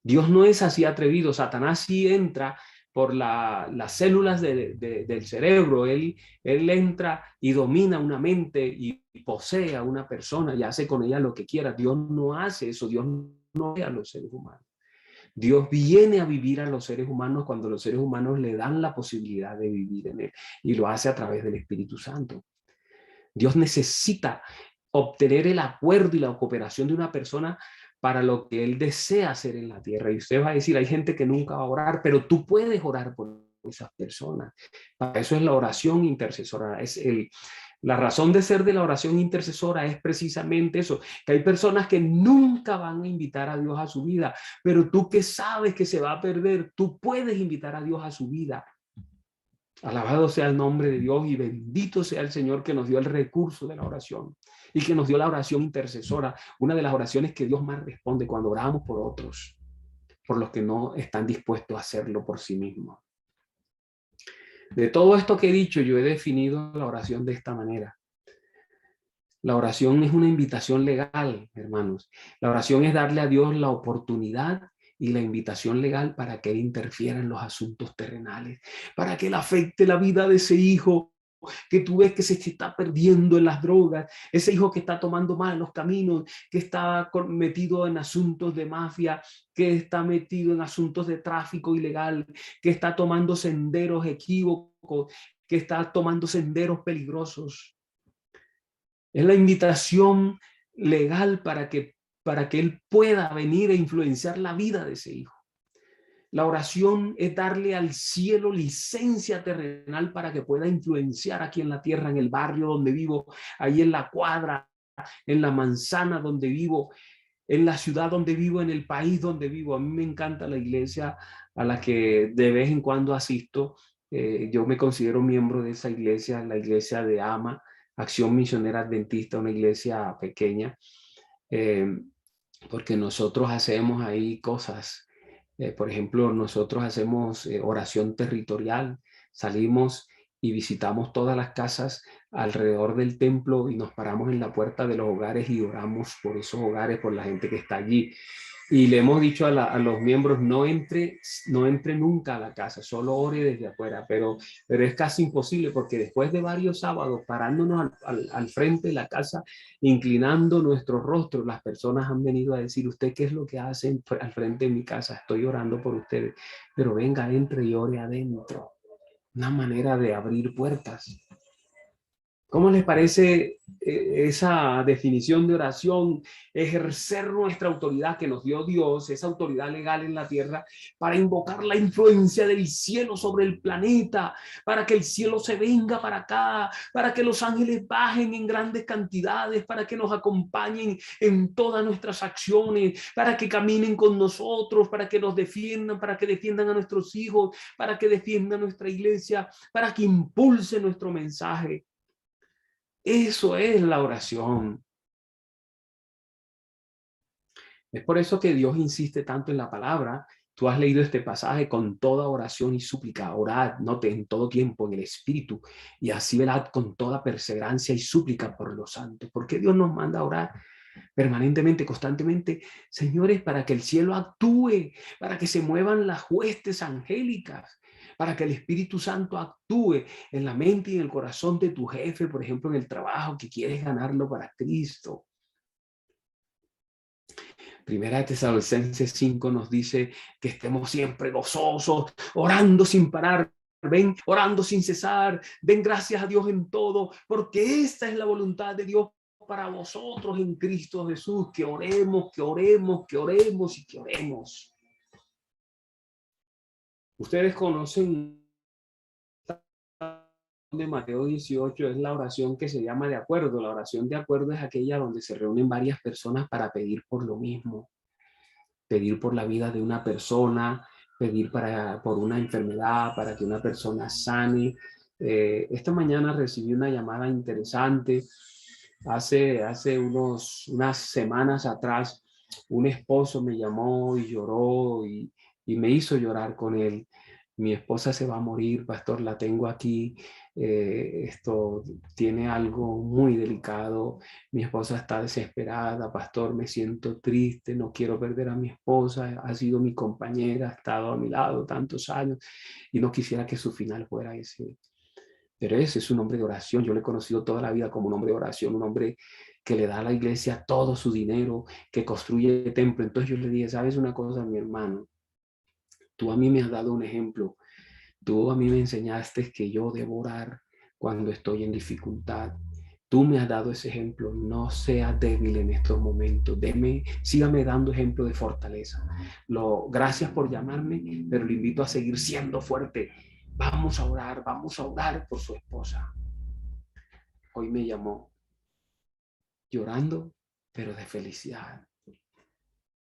D: Dios no es así atrevido. Satanás sí entra por las células del cerebro. Él entra y domina una mente y posee a una persona y hace con ella lo que quiera. Dios no hace eso. Dios no ve a los seres humanos. Dios viene a vivir a los seres humanos cuando los seres humanos le dan la posibilidad de vivir en él, y lo hace a través del Espíritu Santo. Dios necesita obtener el acuerdo y la cooperación de una persona para lo que él desea hacer en la tierra. Y usted va a decir, hay gente que nunca va a orar, pero tú puedes orar por esas personas. Para eso es la oración intercesora. La razón de ser de la oración intercesora es precisamente eso, que hay personas que nunca van a invitar a Dios a su vida, pero tú que sabes que se va a perder, tú puedes invitar a Dios a su vida. Alabado sea el nombre de Dios y bendito sea el Señor que nos dio el recurso de la oración y que nos dio la oración intercesora, una de las oraciones que Dios más responde cuando oramos por otros, por los que no están dispuestos a hacerlo por sí mismos. De todo esto que he dicho, yo he definido la oración de esta manera. La oración es una invitación legal, hermanos. La oración es darle a Dios la oportunidad y la invitación legal para que Él interfiera en los asuntos terrenales, para que Él afecte la vida de ese hijo que tú ves que se está perdiendo en las drogas, ese hijo que está tomando malos caminos, que está metido en asuntos de mafia, que está metido en asuntos de tráfico ilegal, que está tomando senderos equívocos, que está tomando senderos peligrosos. Es la invitación legal para que Él pueda venir e influenciar la vida de ese hijo. La oración es darle al cielo licencia terrenal para que pueda influenciar aquí en la tierra, en el barrio donde vivo, ahí en la cuadra, en la manzana donde vivo, en la ciudad donde vivo, en el país donde vivo. A mí me encanta la iglesia a la que de vez en cuando asisto. Yo me considero miembro de esa iglesia, la iglesia de AMA, Acción Misionera Adventista, una iglesia pequeña, porque nosotros hacemos ahí cosas. Por ejemplo, nosotros hacemos oración territorial, salimos y visitamos todas las casas alrededor del templo y nos paramos en la puerta de los hogares y oramos por esos hogares, por la gente que está allí. Y le hemos dicho a los miembros, no entre nunca a la casa, solo ore desde afuera, pero es casi imposible porque después de varios sábados parándonos al frente de la casa, inclinando nuestros rostros, las personas han venido a decir, ¿usted qué es lo que hace al frente de mi casa? Estoy orando por ustedes, pero venga, entre y ore adentro. Una manera de abrir puertas. ¿Cómo les parece esa definición de oración? Ejercer nuestra autoridad que nos dio Dios, esa autoridad legal en la tierra, para invocar la influencia del cielo sobre el planeta, para que el cielo se venga para acá, para que los ángeles bajen en grandes cantidades, para que nos acompañen en todas nuestras acciones, para que caminen con nosotros, para que nos defiendan, para que defiendan a nuestros hijos, para que defiendan nuestra iglesia, para que impulse nuestro mensaje. Eso es la oración. Es por eso que Dios insiste tanto en la palabra. Tú has leído este pasaje: con toda oración y súplica, orad, note, en todo tiempo, en el Espíritu, y así velad con toda perseverancia y súplica por los santos. ¿Por qué Dios nos manda a orar permanentemente, constantemente? Señores, para que el cielo actúe, para que se muevan las huestes angélicas, para que el Espíritu Santo actúe en la mente y en el corazón de tu jefe, por ejemplo, en el trabajo, que quieres ganarlo para Cristo. Primera de Tesalonicenses 5 nos dice que estemos siempre gozosos, orando sin parar. Ven, orando sin cesar. Den gracias a Dios en todo, porque esta es la voluntad de Dios para vosotros en Cristo Jesús. Que oremos, que oremos, que oremos y que oremos. Ustedes conocen de Mateo 18, es la oración que se llama de acuerdo. La oración de acuerdo es aquella donde se reúnen varias personas para pedir por lo mismo. Pedir por la vida de una persona, pedir por una enfermedad, para que una persona sane. Esta mañana recibí una llamada interesante. Hace unas semanas atrás, un esposo me llamó y lloró y me hizo llorar con él. Mi esposa se va a morir, pastor, la tengo aquí. Esto tiene algo muy delicado. Mi esposa está desesperada, pastor, me siento triste, no quiero perder a mi esposa, ha sido mi compañera, ha estado a mi lado tantos años y no quisiera que su final fuera ese. Pero ese es un hombre de oración. Yo le he conocido toda la vida como un hombre de oración, un hombre que le da a la iglesia todo su dinero, que construye templo. Entonces yo le dije, ¿sabes una cosa, mi hermano? Tú a mí me has dado un ejemplo. Tú a mí me enseñaste que yo debo orar cuando estoy en dificultad. Tú me has dado ese ejemplo. No seas débil en estos momentos. Sígame dando ejemplo de fortaleza. Gracias por llamarme, pero le invito a seguir siendo fuerte. Vamos a orar por su esposa. Hoy me llamó llorando, pero de felicidad.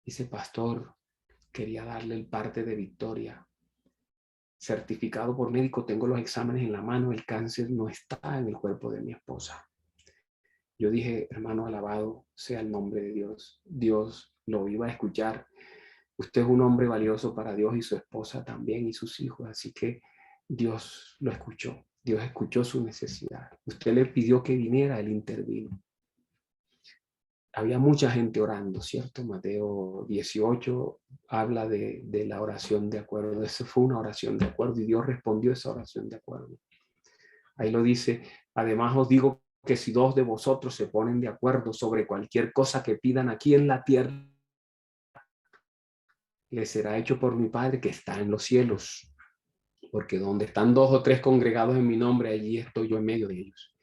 D: Dice, pastor, quería darle el parte de victoria. Certificado por médico, tengo los exámenes en la mano, el cáncer no está en el cuerpo de mi esposa. Yo dije, hermano, alabado sea el nombre de Dios. Dios lo iba a escuchar. Usted es un hombre valioso para Dios y su esposa también y sus hijos. Así que Dios lo escuchó. Dios escuchó su necesidad. Usted le pidió que viniera, él intervino. Había mucha gente orando, ¿cierto? Mateo 18 habla de la oración de acuerdo. Esa fue una oración de acuerdo y Dios respondió esa oración de acuerdo. Ahí lo dice, además os digo que si dos de vosotros se ponen de acuerdo sobre cualquier cosa que pidan aquí en la tierra, les será hecho por mi Padre que está en los cielos. Porque donde están 2 o 3 congregados en mi nombre, allí estoy yo en medio de ellos.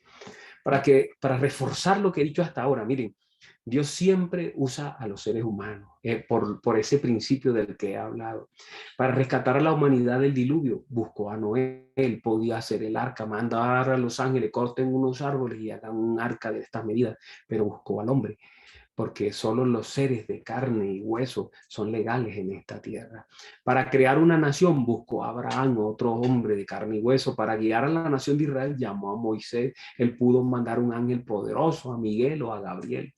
D: Para reforzar lo que he dicho hasta ahora, miren, Dios siempre usa a los seres humanos por ese principio del que he hablado. Para rescatar a la humanidad del diluvio, buscó a Noé. Él podía hacer el arca, mandar a los ángeles, corten unos árboles y hagan un arca de estas medidas, pero buscó al hombre, porque solo los seres de carne y hueso son legales en esta tierra. Para crear una nación buscó a Abraham, otro hombre de carne y hueso. Para guiar a la nación de Israel llamó a Moisés. Él pudo mandar un ángel poderoso, a Miguel o a Gabriel.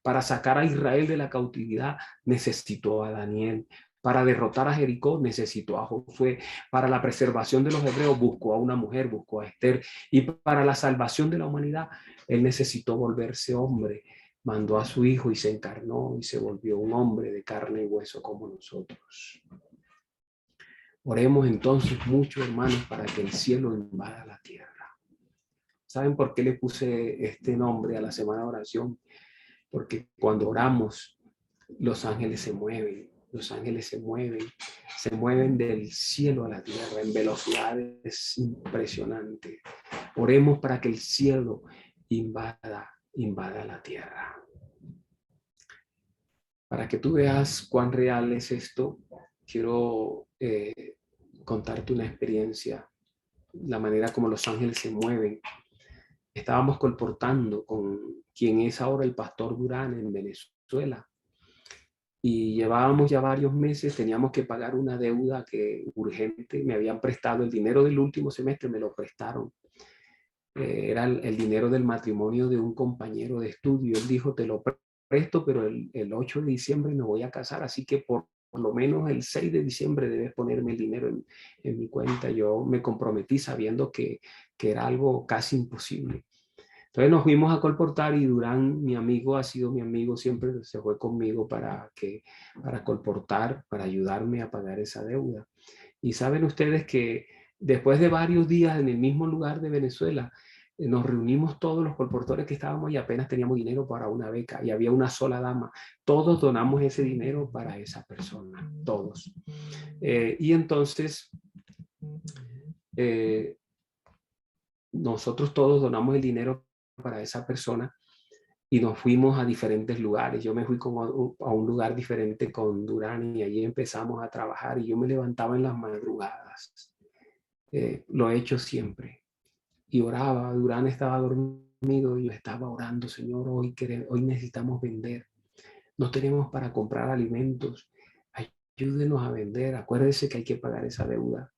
D: Para sacar a Israel de la cautividad necesitó a Daniel. Para derrotar a Jericó necesitó a Josué. Para la preservación de los hebreos buscó a una mujer, buscó a Esther. Y para la salvación de la humanidad, él necesitó volverse hombre. Mandó a su hijo y se encarnó y se volvió un hombre de carne y hueso como nosotros. Oremos entonces mucho, hermanos, para que el cielo invada la tierra. ¿Saben por qué le puse este nombre a la semana de oración? Porque cuando oramos, los ángeles se mueven. Los ángeles se mueven del cielo a la tierra en velocidades impresionantes. Oremos para que el cielo invada la tierra. Para que tú veas cuán real es esto, quiero contarte una experiencia, la manera como los ángeles se mueven. Estábamos colportando con quien es ahora el pastor Durán en Venezuela y llevábamos ya varios meses, teníamos que pagar una deuda urgente, me habían prestado el dinero del último semestre, me lo prestaron. Era el dinero del matrimonio de un compañero de estudio. Él dijo, te lo presto, pero el 8 de diciembre me voy a casar, así que por lo menos el 6 de diciembre debes ponerme el dinero en mi cuenta. Yo me comprometí sabiendo que era algo casi imposible. Entonces nos fuimos a colportar y Durán, mi amigo, ha sido mi amigo, siempre se fue conmigo para colportar, para ayudarme a pagar esa deuda. Y saben ustedes que después de varios días en el mismo lugar de Venezuela, nos reunimos todos los colportores que estábamos y apenas teníamos dinero para una beca y había una sola dama. Todos donamos ese dinero para esa persona, todos. Y entonces, nosotros todos donamos el dinero para esa persona y nos fuimos a diferentes lugares. Yo me fui a un lugar diferente con Durán y allí empezamos a trabajar y yo me levantaba en las madrugadas. Lo he hecho siempre. Y oraba, Durán estaba dormido y yo estaba orando, Señor, hoy necesitamos vender. No tenemos para comprar alimentos. Ayúdenos a vender. Acuérdese que hay que pagar esa deuda.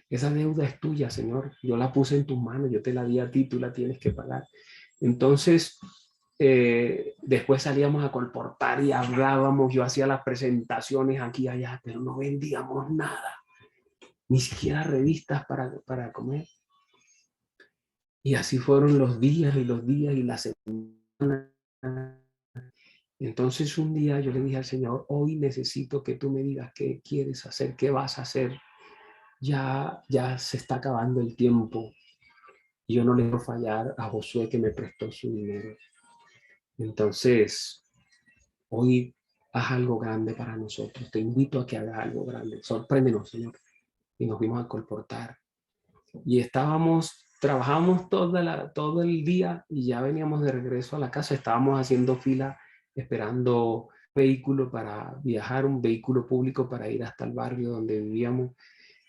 D: Esa deuda es tuya, Señor. Yo la puse en tus manos, yo te la di a ti, tú la tienes que pagar. Entonces, después salíamos a colportar y hablábamos. Yo hacía las presentaciones aquí y allá, pero no vendíamos nada. Ni siquiera revistas para comer. Y así fueron los días y las semanas. Entonces un día yo le dije al Señor, hoy necesito que tú me digas qué quieres hacer, qué vas a hacer. Ya se está acabando el tiempo. Y yo no le puedo fallar a Josué que me prestó su dinero. Entonces, hoy haz algo grande para nosotros. Te invito a que hagas algo grande. Sorpréndenos, Señor. Y nos fuimos a colportar. Y estábamos trabajamos todo el día y ya veníamos de regreso a la casa. Estábamos haciendo fila esperando vehículo para viajar, un vehículo público para ir hasta el barrio donde vivíamos.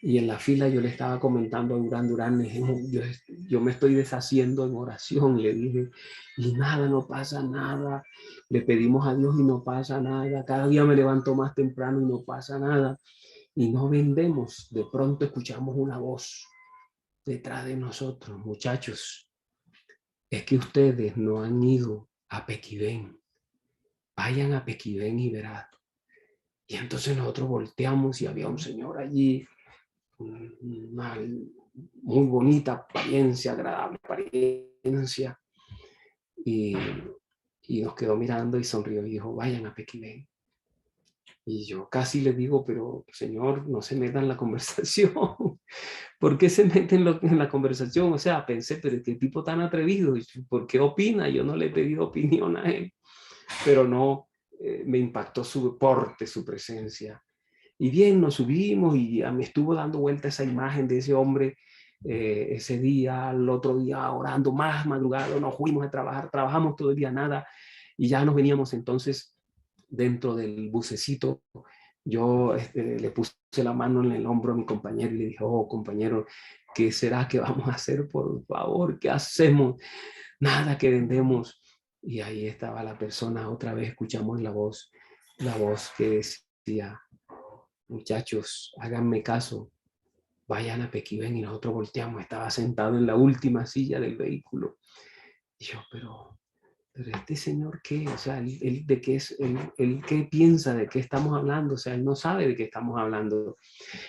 D: Y en la fila yo le estaba comentando a Durán, yo me estoy deshaciendo en oración, le dije, y nada, no pasa nada. Le pedimos a Dios y no pasa nada. Cada día me levanto más temprano y no pasa nada. Y no vendemos. De pronto escuchamos una voz detrás de nosotros: muchachos, es que ustedes no han ido a Pequibén. Vayan a Pequibén y verán. Y entonces nosotros volteamos y había un señor allí, una muy bonita apariencia, agradable apariencia, y nos quedó mirando y sonrió y dijo: vayan a Pequibén. Y yo casi le digo: pero señor, no se metan en la conversación. ¿Por qué se meten en la conversación? O sea, pensé, pero qué tipo tan atrevido, ¿por qué opina? Yo no le he pedido opinión a él, pero no, me impactó su porte, su presencia. Y bien, nos subimos y me estuvo dando vuelta esa imagen de ese hombre ese día, al otro día orando más madrugado, nos fuimos a trabajar, trabajamos todo el día nada y ya nos veníamos entonces dentro del bucecito. Yo le puse la mano en el hombro a mi compañero y le dije: oh, compañero, ¿qué será que vamos a hacer? Por favor, ¿qué hacemos? Nada, que vendemos. Y ahí estaba la persona, otra vez escuchamos la voz que decía: muchachos, háganme caso, vayan a Pequibén. Y nosotros volteamos, estaba sentado en la última silla del vehículo. Y yo, pero este señor, ¿qué? O sea, él ¿de qué es? Él ¿qué piensa? ¿De qué estamos hablando? O sea, él no sabe de qué estamos hablando.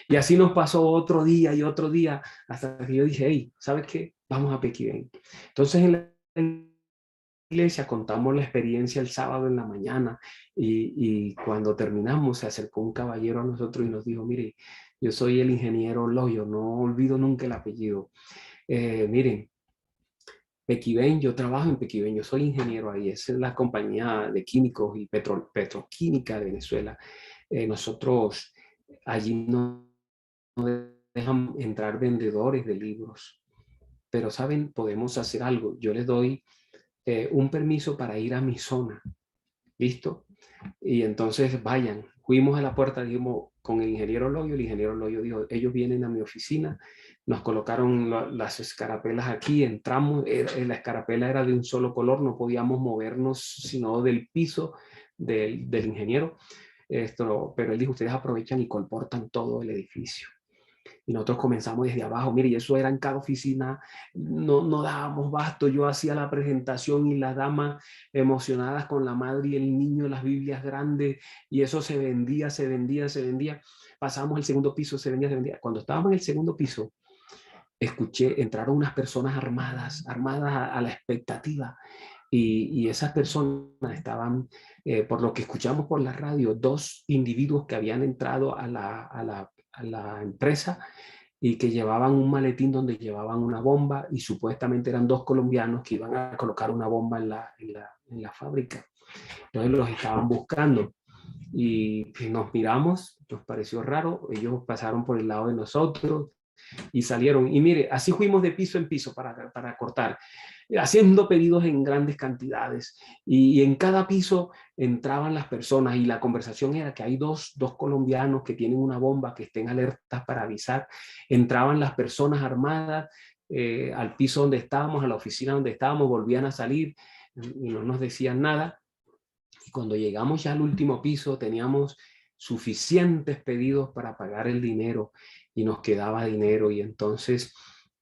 D: Y así nos pasó otro día y otro día, hasta que yo dije: hey, ¿sabes qué? Vamos a Pequibén. Entonces en la iglesia contamos la experiencia el sábado en la mañana y cuando terminamos se acercó un caballero a nosotros y nos dijo: mire, yo soy el ingeniero Loyo, no olvido nunca el apellido. Miren, Pequibén, yo trabajo en Pequibén, yo soy ingeniero ahí, es la compañía de químicos y petroquímica de Venezuela. Nosotros allí no dejan entrar vendedores de libros, pero saben, podemos hacer algo. Yo les doy un permiso para ir a mi zona, ¿listo? Y entonces vayan. Fuimos a la puerta, dijimos, con el ingeniero Loyo dijo: ellos vienen a mi oficina, nos colocaron las escarapelas aquí, entramos, la escarapela era de un solo color, no podíamos movernos sino del piso del ingeniero, pero él dijo: ustedes aprovechan y colportan todo el edificio. Y nosotros comenzamos desde abajo. Mire, y eso era en cada oficina, no dábamos basto. Yo hacía la presentación y las damas emocionadas con la madre y el niño, las Biblias grandes, y eso se vendía. Pasamos el segundo piso, se vendía. Cuando estábamos en el segundo piso, entraron unas personas armadas a la expectativa. Y esas personas estaban, por lo que escuchamos por la radio, dos individuos que habían entrado a la empresa y que llevaban un maletín donde llevaban una bomba, y supuestamente eran dos colombianos que iban a colocar una bomba en la fábrica. Entonces los estaban buscando y nos miramos, nos pareció raro. Ellos pasaron por el lado de nosotros y salieron. Y mire, así fuimos de piso en piso para cortar, haciendo pedidos en grandes cantidades. Y en cada piso entraban las personas y la conversación era que hay dos colombianos que tienen una bomba, que estén alertas para avisar. Entraban las personas armadas al piso donde estábamos, a la oficina donde estábamos, volvían a salir y no nos decían nada. Y cuando llegamos ya al último piso teníamos suficientes pedidos para pagar el dinero y nos quedaba dinero. Y entonces,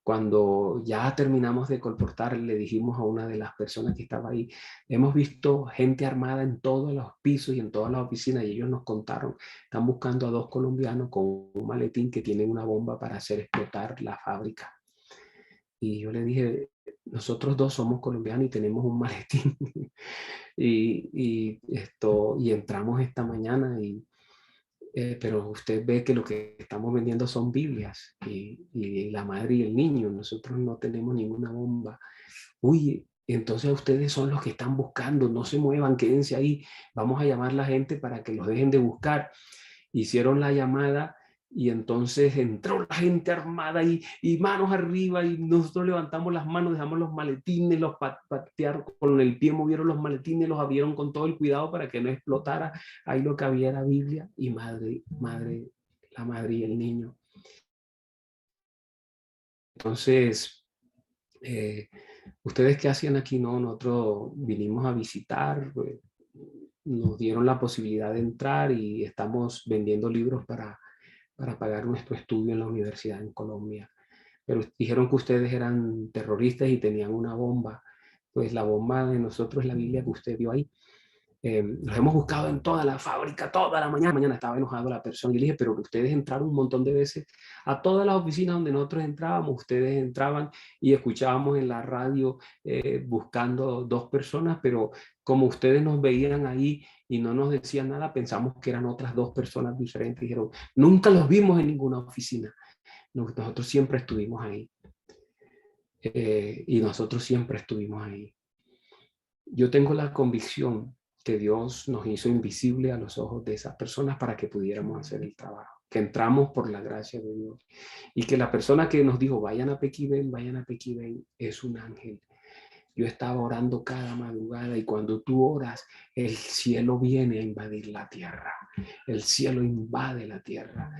D: cuando ya terminamos de colportar, le dijimos a una de las personas que estaba ahí: hemos visto gente armada en todos los pisos y en todas las oficinas. Y ellos nos contaron: están buscando a dos colombianos con un maletín que tienen una bomba para hacer explotar la fábrica. Y yo le dije: nosotros dos somos colombianos y tenemos un maletín. y entramos esta mañana pero usted ve que lo que estamos vendiendo son Biblias y la madre y el niño. Nosotros no tenemos ninguna bomba. Uy, entonces ustedes son los que están buscando. No se muevan, quédense ahí. Vamos a llamar a la gente para que los dejen de buscar. Hicieron la llamada Y entonces entró la gente armada y manos arriba, y nosotros levantamos las manos, dejamos los maletines, los patearon con el pie, movieron los maletines, los abrieron con todo el cuidado para que no explotara. Ahí lo que había era Biblia y la madre y el niño. Entonces, ¿ustedes qué hacían aquí? No, nosotros vinimos a visitar, pues, nos dieron la posibilidad de entrar y estamos vendiendo libros para pagar nuestro estudio en la universidad en Colombia. Pero dijeron que ustedes eran terroristas y tenían una bomba. Pues la bomba de nosotros es la Biblia que usted vio ahí. Los hemos buscado en toda la fábrica, toda la mañana. Mañana estaba enojado la persona y le dije, pero ustedes entraron un montón de veces a todas las oficinas donde nosotros entrábamos. Ustedes entraban y escuchábamos en la radio buscando 2 personas, pero como ustedes nos veían ahí y no nos decían nada, pensamos que eran otras 2 personas diferentes. Dijeron, nunca los vimos en ninguna oficina. Nosotros siempre estuvimos ahí. Y nosotros siempre estuvimos ahí. Yo tengo la convicción que Dios nos hizo invisible a los ojos de esas personas para que pudiéramos hacer el trabajo, que entramos por la gracia de Dios, y que la persona que nos dijo vayan a Pequiven es un ángel. Yo estaba orando cada madrugada, y cuando tú oras, el cielo viene a invadir la tierra. El cielo invade la tierra.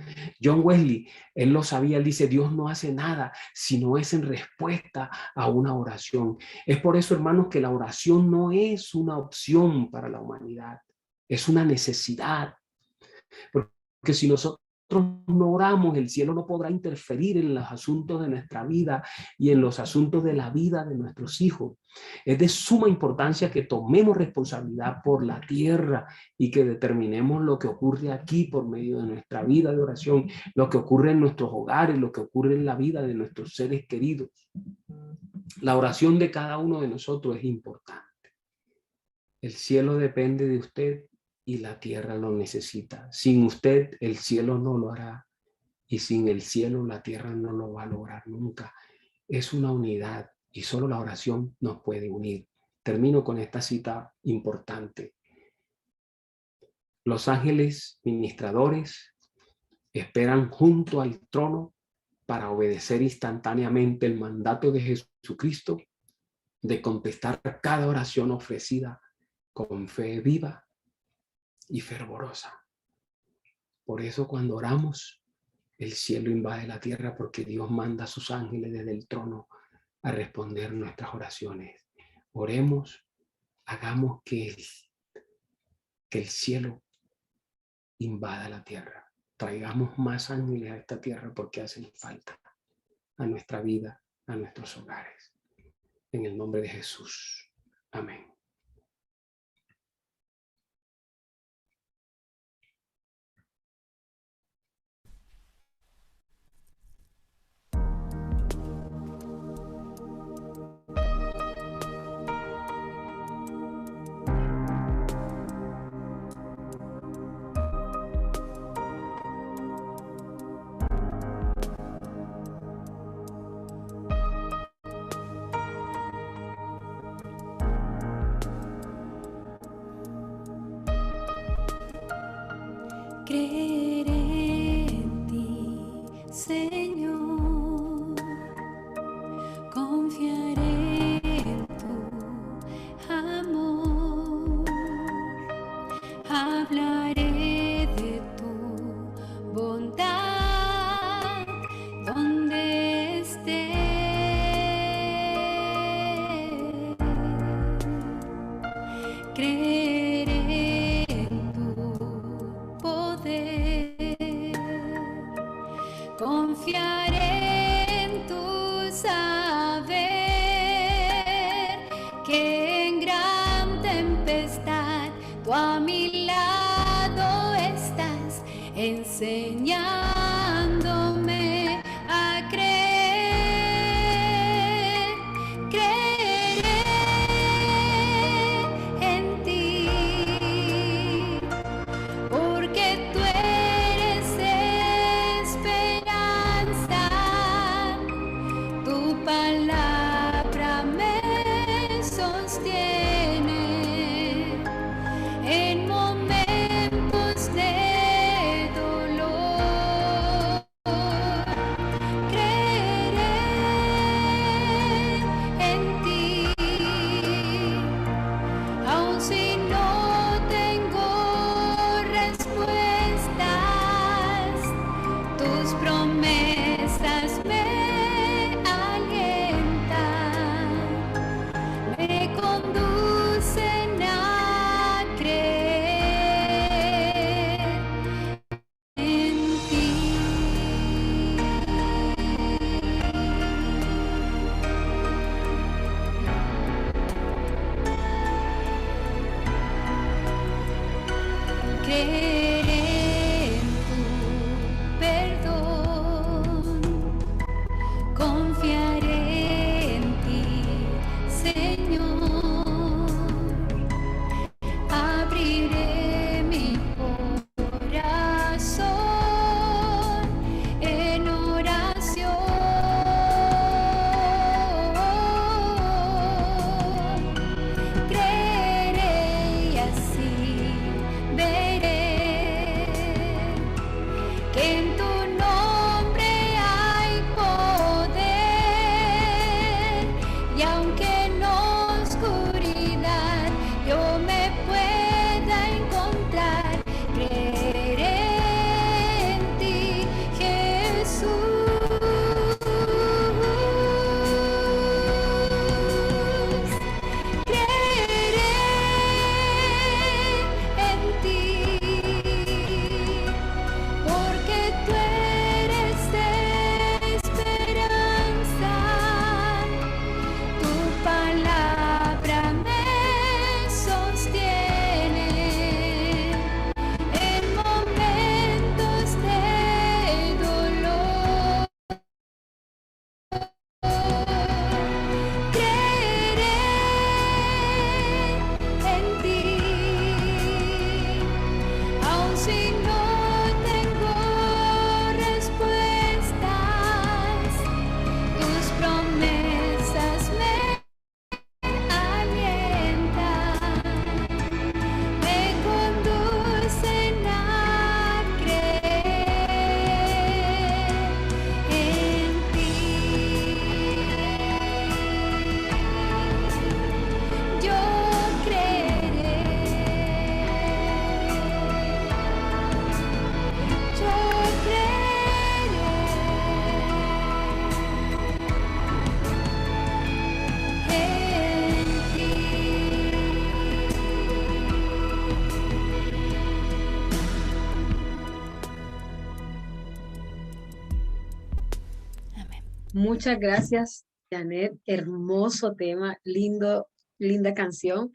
D: John Wesley, él lo sabía, él dice, Dios no hace nada si no es en respuesta a una oración. Es por eso, hermanos, que la oración no es una opción para la humanidad, es una necesidad. Porque si nosotros no oramos, el cielo no podrá interferir en los asuntos de nuestra vida y en los asuntos de la vida de nuestros hijos. Es de suma importancia que tomemos responsabilidad por la tierra y que determinemos lo que ocurre aquí por medio de nuestra vida de oración, lo que ocurre en nuestros hogares, lo que ocurre en la vida de nuestros seres queridos. La oración de cada uno de nosotros es importante. El cielo depende de usted y la tierra lo necesita. Sin usted, el cielo no lo hará, y sin el cielo, la tierra no lo va a lograr nunca. Es una unidad y solo la oración nos puede unir. Termino con esta cita importante. Los ángeles ministradores esperan junto al trono para obedecer instantáneamente el mandato de Jesucristo de contestar cada oración ofrecida con fe viva y fervorosa. Por eso cuando oramos, el cielo invade la tierra, porque Dios manda a sus ángeles desde el trono a responder nuestras oraciones. Oremos, hagamos que el cielo invada la tierra. Traigamos más ángeles a esta tierra porque hacen falta a nuestra vida, a nuestros hogares. En el nombre de Jesús. Amén.
C: Creeré en ti, Señor, confiaré en tu amor, hablaré de tu bondad donde esté. Creeré en tu poder, confiaré en tu saber, que en gran tempestad tú a mi lado estás, enseñándome a creer. Creeré en ti, porque tú eres esperanza, tu palabra me sostiene en momentos de dolor. promesas me alientan, me conducen a creer en ti. Creeré en tu perdón, confiaré en ti, Señor. Abriré mi corazón en oración. Creeré y así veré que en tu nombre hay poder, y aunque en oscuridad yo me pueda encontrar, creeré en ti, Jesús. Creeré en ti, porque tú eres esperanza. Tu palabra me sostiene en momentos de dolor. Creeré en ti, aun si no tengo respuestas. Tus promesas me alientan, me conducen a creer en ti. Yo creeré, yo creeré en ti. Amén.
A: Muchas gracias, Janet. Hermoso tema, linda canción.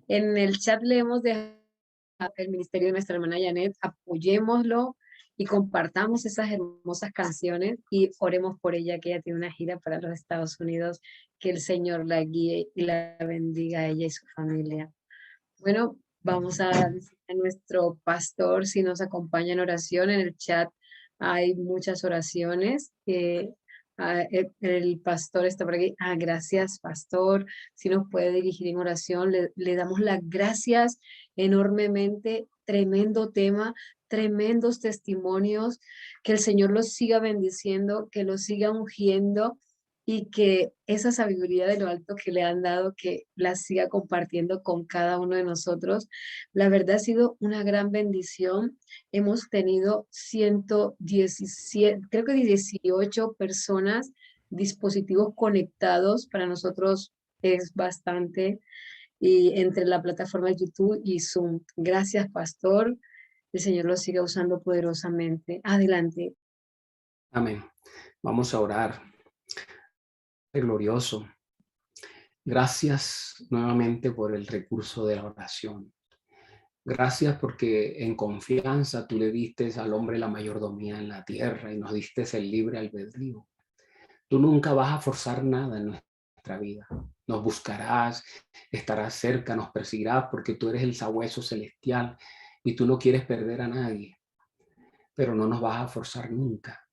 A: En el chat le hemos dejado el ministerio de nuestra hermana Janet. Apoyémoslo y compartamos esas hermosas canciones y oremos por ella, que ella tiene una gira para los Estados Unidos. Que el Señor la guíe y la bendiga a ella y su familia. Bueno, vamos a decir a nuestro pastor si nos acompaña en oración. En el chat hay muchas oraciones. El pastor está por aquí. Gracias, pastor. Si nos puede dirigir en oración, le damos las gracias enormemente. Tremendo tema, tremendos testimonios. Que el Señor los siga bendiciendo, que los siga ungiendo y que esa sabiduría de lo alto que le han dado, que la siga compartiendo con cada uno de nosotros. La verdad ha sido una gran bendición. Hemos tenido 117, creo que 18 personas, dispositivos conectados. Para nosotros es bastante, y entre la plataforma de YouTube y Zoom. Gracias, pastor. El Señor lo siga usando poderosamente. Adelante.
D: Amén. Vamos a orar. Glorioso. Gracias nuevamente por el recurso de la oración. Gracias porque en confianza tú le diste al hombre la mayordomía en la tierra y nos diste el libre albedrío. Tú nunca vas a forzar nada en nuestra vida. Nos buscarás, estarás cerca, nos perseguirás porque tú eres el sabueso celestial y tú no quieres perder a nadie. Pero no nos vas a forzar nunca.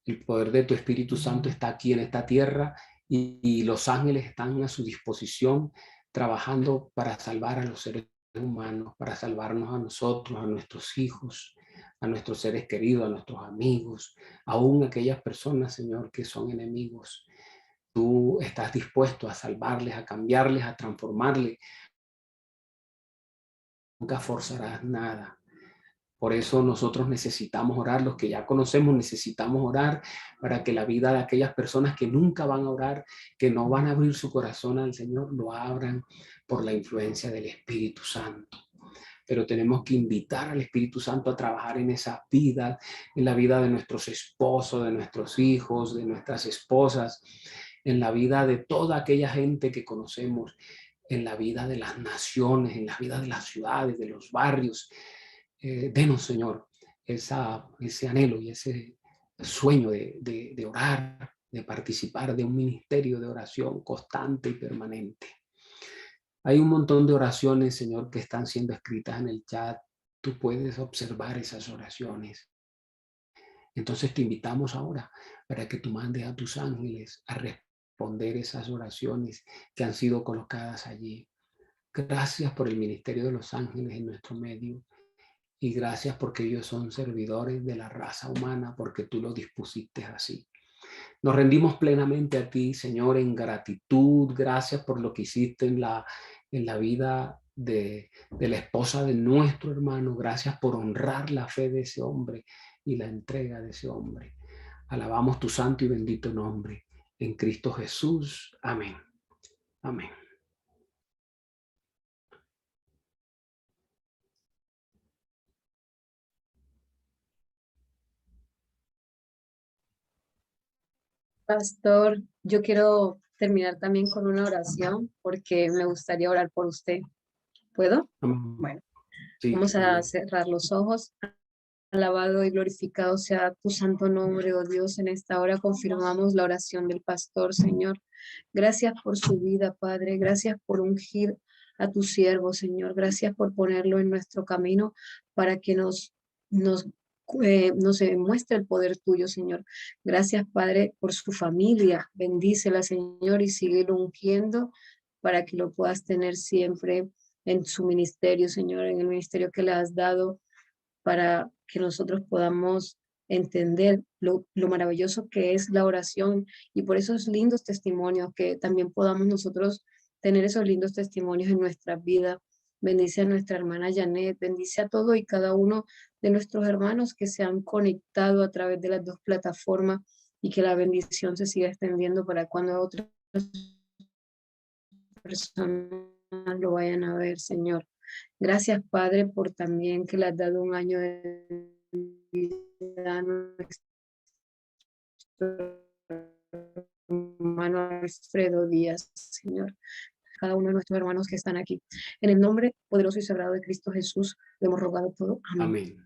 D: El poder de tu Espíritu Santo está aquí en esta tierra y los ángeles están a su disposición trabajando para salvar a los seres humanos, para salvarnos a nosotros, a nuestros hijos, a nuestros seres queridos, a nuestros amigos, aún aquellas personas, Señor, que son enemigos. Tú estás dispuesto a salvarles, a cambiarles, a transformarles. Nunca forzarás nada. Por eso nosotros necesitamos orar, los que ya conocemos necesitamos orar, para que la vida de aquellas personas que nunca van a orar, que no van a abrir su corazón al Señor, lo abran por la influencia del Espíritu Santo. Pero tenemos que invitar al Espíritu Santo a trabajar en esa vida, en la vida de nuestros esposos, de nuestros hijos, de nuestras esposas, en la vida de toda aquella gente que conocemos, en la vida de las naciones, en la vida de las ciudades, de los barrios. Denos, Señor, ese anhelo y ese sueño de orar, de participar de un ministerio de oración constante y permanente. Hay un montón de oraciones, Señor, que están siendo escritas en el chat. Tú puedes observar esas oraciones. Entonces te invitamos ahora para que tú mandes a tus ángeles a responder esas oraciones que han sido colocadas allí. Gracias por el ministerio de los ángeles en nuestro medio y gracias porque ellos son servidores de la raza humana, porque tú lo dispusiste así. Nos rendimos plenamente a ti, Señor, en gratitud. Gracias por lo que hiciste en la vida de la esposa de nuestro hermano. Gracias por honrar la fe de ese hombre y la entrega de ese hombre. Alabamos tu santo y bendito nombre. En Cristo Jesús. Amén. Amén.
A: Pastor, yo quiero terminar también con una oración porque me gustaría orar por usted. ¿Puedo?
D: Amén.
A: Bueno,
D: Sí,
A: vamos a
D: amén.
A: cerrar los ojos. Alabado y glorificado sea tu santo nombre, oh Dios. En esta hora confirmamos la oración del pastor, Señor. Gracias por su vida, Padre. Gracias por ungir a tu siervo, Señor. Gracias por ponerlo en nuestro camino para que nos muestre el poder tuyo, Señor. Gracias, Padre, por su familia. Bendícela, Señor, y sigue ungiendo para que lo puedas tener siempre en su ministerio, Señor, en el ministerio que le has dado, para que nosotros podamos entender lo maravilloso que es la oración y por esos lindos testimonios, que también podamos nosotros tener esos lindos testimonios en nuestra vida. Bendice a nuestra hermana Janet, bendice a todo y cada uno de nuestros hermanos que se han conectado a través de las dos plataformas y que la bendición se siga extendiendo para cuando otras personas lo vayan a ver, Señor. Gracias, Padre, por también que le has dado un año de vida a nuestro hermano Alfredo Díaz, Señor. Cada uno de nuestros hermanos que están aquí. En el nombre poderoso y sagrado de Cristo Jesús, le hemos rogado todo. Amén.
D: Amén.